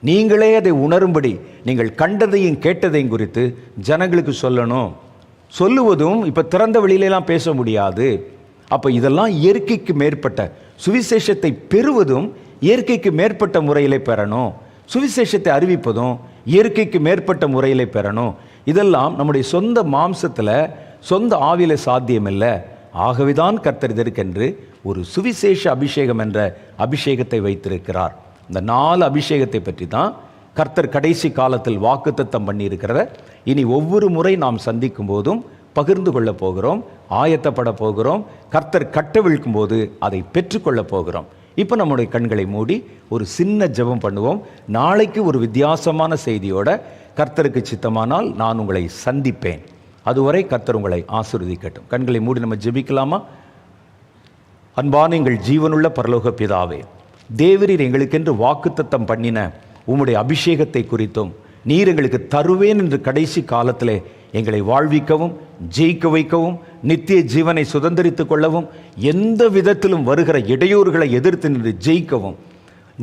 நீங்களே அதை உணரும்படி நீங்கள் கண்டதையும் கேட்டதையும் குறித்து ஜனங்களுக்கு சொல்லணும். சொல்லுவதும் இப்போ திறந்த வெளியிலலாம் பேச முடியாது. அப்போ இதெல்லாம் இயற்கைக்கு மேற்பட்ட சுவிசேஷத்தை பெறுவதும் இயற்கைக்கு மேற்பட்ட முறையிலே பெறணும். சுவிசேஷத்தை அறிவிப்பதும் இயற்கைக்கு மேற்பட்ட முறையிலே பெறணும். இதெல்லாம் நம்முடைய சொந்த மாம்சத்தில் சொந்த ஆவியில சாத்தியமில்லை. ஆகவேதான் கர்த்தர் இதற்கென்று ஒரு சுவிசேஷ அபிஷேகம் என்ற அபிஷேகத்தை வைத்திருக்கிறார். இந்த 4 அபிஷேகத்தை பற்றி தான் கர்த்தர் கடைசி காலத்தில் வாக்குத்தத்தம் பண்ணியிருக்கிறத இனி ஒவ்வொரு முறை நாம் சந்திக்கும் போதும் பகிர்ந்து கொள்ள போகிறோம், ஆயத்தப்பட போகிறோம். கர்த்தர் கட்டவிழ்க்கும் போது அதை பெற்றுக்கொள்ள போகிறோம். இப்போ நம்முடைய கண்களை மூடி ஒரு சின்ன ஜெபம் பண்ணுவோம். நாளைக்கு ஒரு வித்தியாசமான செய்தியோட கர்த்தருக்கு சித்தமானால் நான் உங்களை சந்திப்பேன். அதுவரை கர்த்தர் உங்களை ஆசீர்வதிக்கட்டும். கண்களை மூடி நம்ம ஜெபிக்கலாமா? அன்பான எங்கள் ஜீவனுள்ள பரலோக பிதாவே, தேவரீர் எங்களுக்கென்று வாக்குத்தத்தம் பண்ணின உம்முடைய அபிஷேகத்தை குறித்தும் நீர் எங்களுக்கு தருவேன் என்று கடைசி காலத்திலே எங்களை வாழ்விக்கவும் ஜெயிக்க வைக்கவும் நித்திய ஜீவனை சுதந்திரித்துக் கொள்ளவும் எந்த விதத்திலும் வருகிற இடையூறுகளை எதிர்த்து நின்று ஜெயிக்கவும்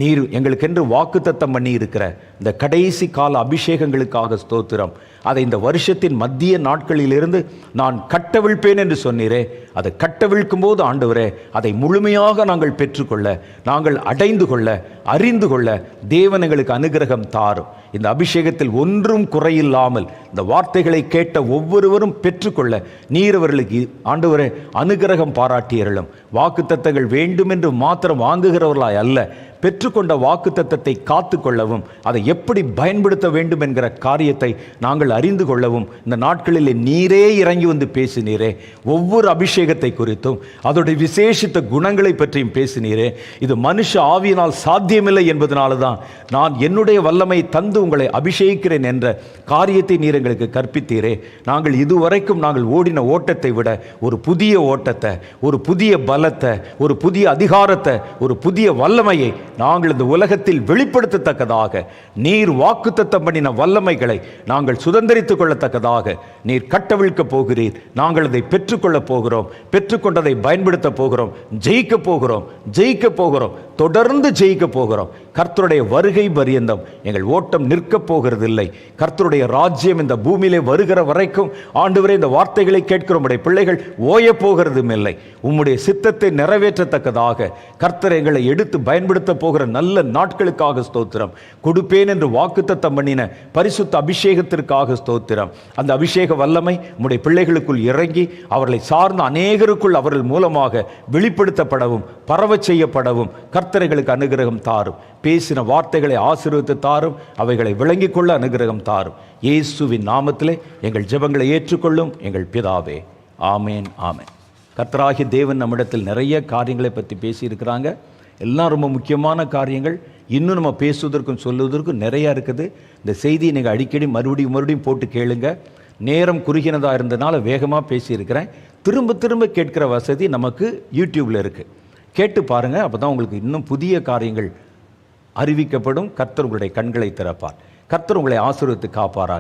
நீர் எங்களுக்கென்று வாக்குத்தத்தம் பண்ணி இருக்கிற இந்த கடைசி கால அபிஷேகங்களுக்காக ஸ்தோத்திரம். அதை இந்த வருஷத்தின் மத்திய நாட்களிலிருந்து நான் கட்டவிழ்ப்பேன் என்று சொன்னீரே, அதை கட்டவிழ்க்கும் போது ஆண்டவரே அதை முழுமையாக நாங்கள் பெற்றுக்கொள்ள, நாங்கள் அடைந்து கொள்ள, அறிந்து கொள்ள தேவன் எங்களுக்கு அனுகிரகம் தாரும். இந்த அபிஷேகத்தில் ஒன்றும் குறையில்லாமல் இந்த வார்த்தைகளை கேட்ட ஒவ்வொருவரும் பெற்றுக்கொள்ள நீர் அவர்களுக்கு ஆண்டவரே அனுகிரகம் பாராட்டியருளும். வாக்குத்தத்தங்கள் வேண்டும் என்று மாத்திரம் வாங்குகிறவர்களாய் அல்ல, பெற்றுக்கொண்ட வாக்குத்தத்தத்தை காத்து கொள்ளவும் அதை எப்படி பயன்படுத்த வேண்டும் என்கிற காரியத்தை நாங்கள் அறிந்து கொள்ளவும் இந்த நாட்களில் நீரே இறங்கி வந்து பேசினீரே. ஒவ்வொரு அபிஷேகத்தை குறித்தும் அதோடைய விசேஷித்த குணங்களை பற்றியும் பேசினீரே. இது மனுஷ ஆவியினால் சாத்தியமில்லை என்பதனால தான் நான் என்னுடைய வல்லமை தந்து உங்களை அபிஷேகிக்கிறேன் என்ற காரியத்தை நீர் எங்களுக்கு கற்பித்தீரே. நாங்கள் இதுவரைக்கும் நாங்கள் ஓடின ஓட்டத்தை விட ஒரு புதிய ஓட்டத்தை, ஒரு புதிய பலத்தை, ஒரு புதிய அதிகாரத்தை, ஒரு புதிய வல்லமையை நாங்கள் இந்த உலகத்தில் வெளிப்படுத்தத்தக்கதாக நீர் வாக்குத்தத்தம் பண்ணின வல்லமைகளை நாங்கள் சுதந்திரித்துக் கொள்ளத்தக்கதாக நீர் கட்டவிழ்க்க போகிறீர். நாங்கள் அதை பெற்றுக்கொள்ள போகிறோம், பெற்றுக்கொண்டதை பயன்படுத்த போகிறோம், ஜெயிக்க போகிறோம், ஜெயிக்க போகிறோம், தொடர்ந்து ஜெயிக்க போகிறோம். கர்த்தருடைய வருகை பரியந்தம் எங்கள் ஓட்டம் நிற்கப் போகிறதில்லை. கர்த்தருடைய ராஜ்யம் இந்த பூமியிலே வருகிற வரைக்கும் ஆண்டவரே இந்த வார்த்தைகளை கேட்கிற உம்முடைய பிள்ளைகள் ஓய போகிறதும் இல்லை. உம்முடைய சித்தத்தை நிறைவேற்றத்தக்கதாக கர்த்தர் எங்களை எடுத்து பயன்படுத்த போகிற நல்ல நாட்களுக்காக ஸ்தோத்திரம். கொடுப்பேன் என்று வாக்குத்தத்தம் பண்ணின பரிசுத்த அபிஷேகத்திற்காக ஸ்தோத்திரம். அந்த அபிஷேக வல்லமை உம்முடைய பிள்ளைகளுக்குள் இறங்கி அவர்களை சார்ந்த அநேகருக்குள் அவர்கள் மூலமாக வெளிப்படுத்தப்படவும் பரவச் செய்யப்படவும் கர்த்தர்களுக்கு அனுகிரகம் தாரும். பேசின வார்த்தைகளை ஆசீர்வதித்து தாரும், அவைகளை விளங்கிக் கொள்ள அனுகிரகம் தாரும். இயேசுவின் நாமத்திலே எங்கள் ஜெபங்களை ஏற்றுக்கொள்ளும் எங்கள் பிதாவே. ஆமேன், ஆமேன். கர்த்தராகிய தேவன் நம்மிடத்தில் நிறைய காரியங்களை பற்றி பேசியிருக்கிறாங்க. எல்லாம் ரொம்ப முக்கியமான காரியங்கள். இன்னும் நம்ம பேசுவதற்கும் சொல்லுவதற்கும் நிறையா இருக்குது. இந்த செய்தியை நீங்கள் அடிக்கடி மறுபடியும் போட்டு கேளுங்க. நேரம் குறுகினதாக இருந்ததுனால வேகமாக பேசியிருக்கிறேன். திரும்ப திரும்ப கேட்கிற வசதி நமக்கு யூடியூப்பில் இருக்குது. கேட்டு பாருங்கள். அப்போ தான் உங்களுக்கு இன்னும் புதிய காரியங்கள் அறிவிக்கப்படும். கர்த்தர் உங்களுடைய கண்களை திறப்பார். கர்த்தர் உங்களை ஆசீர்வதித்து காப்பாராக.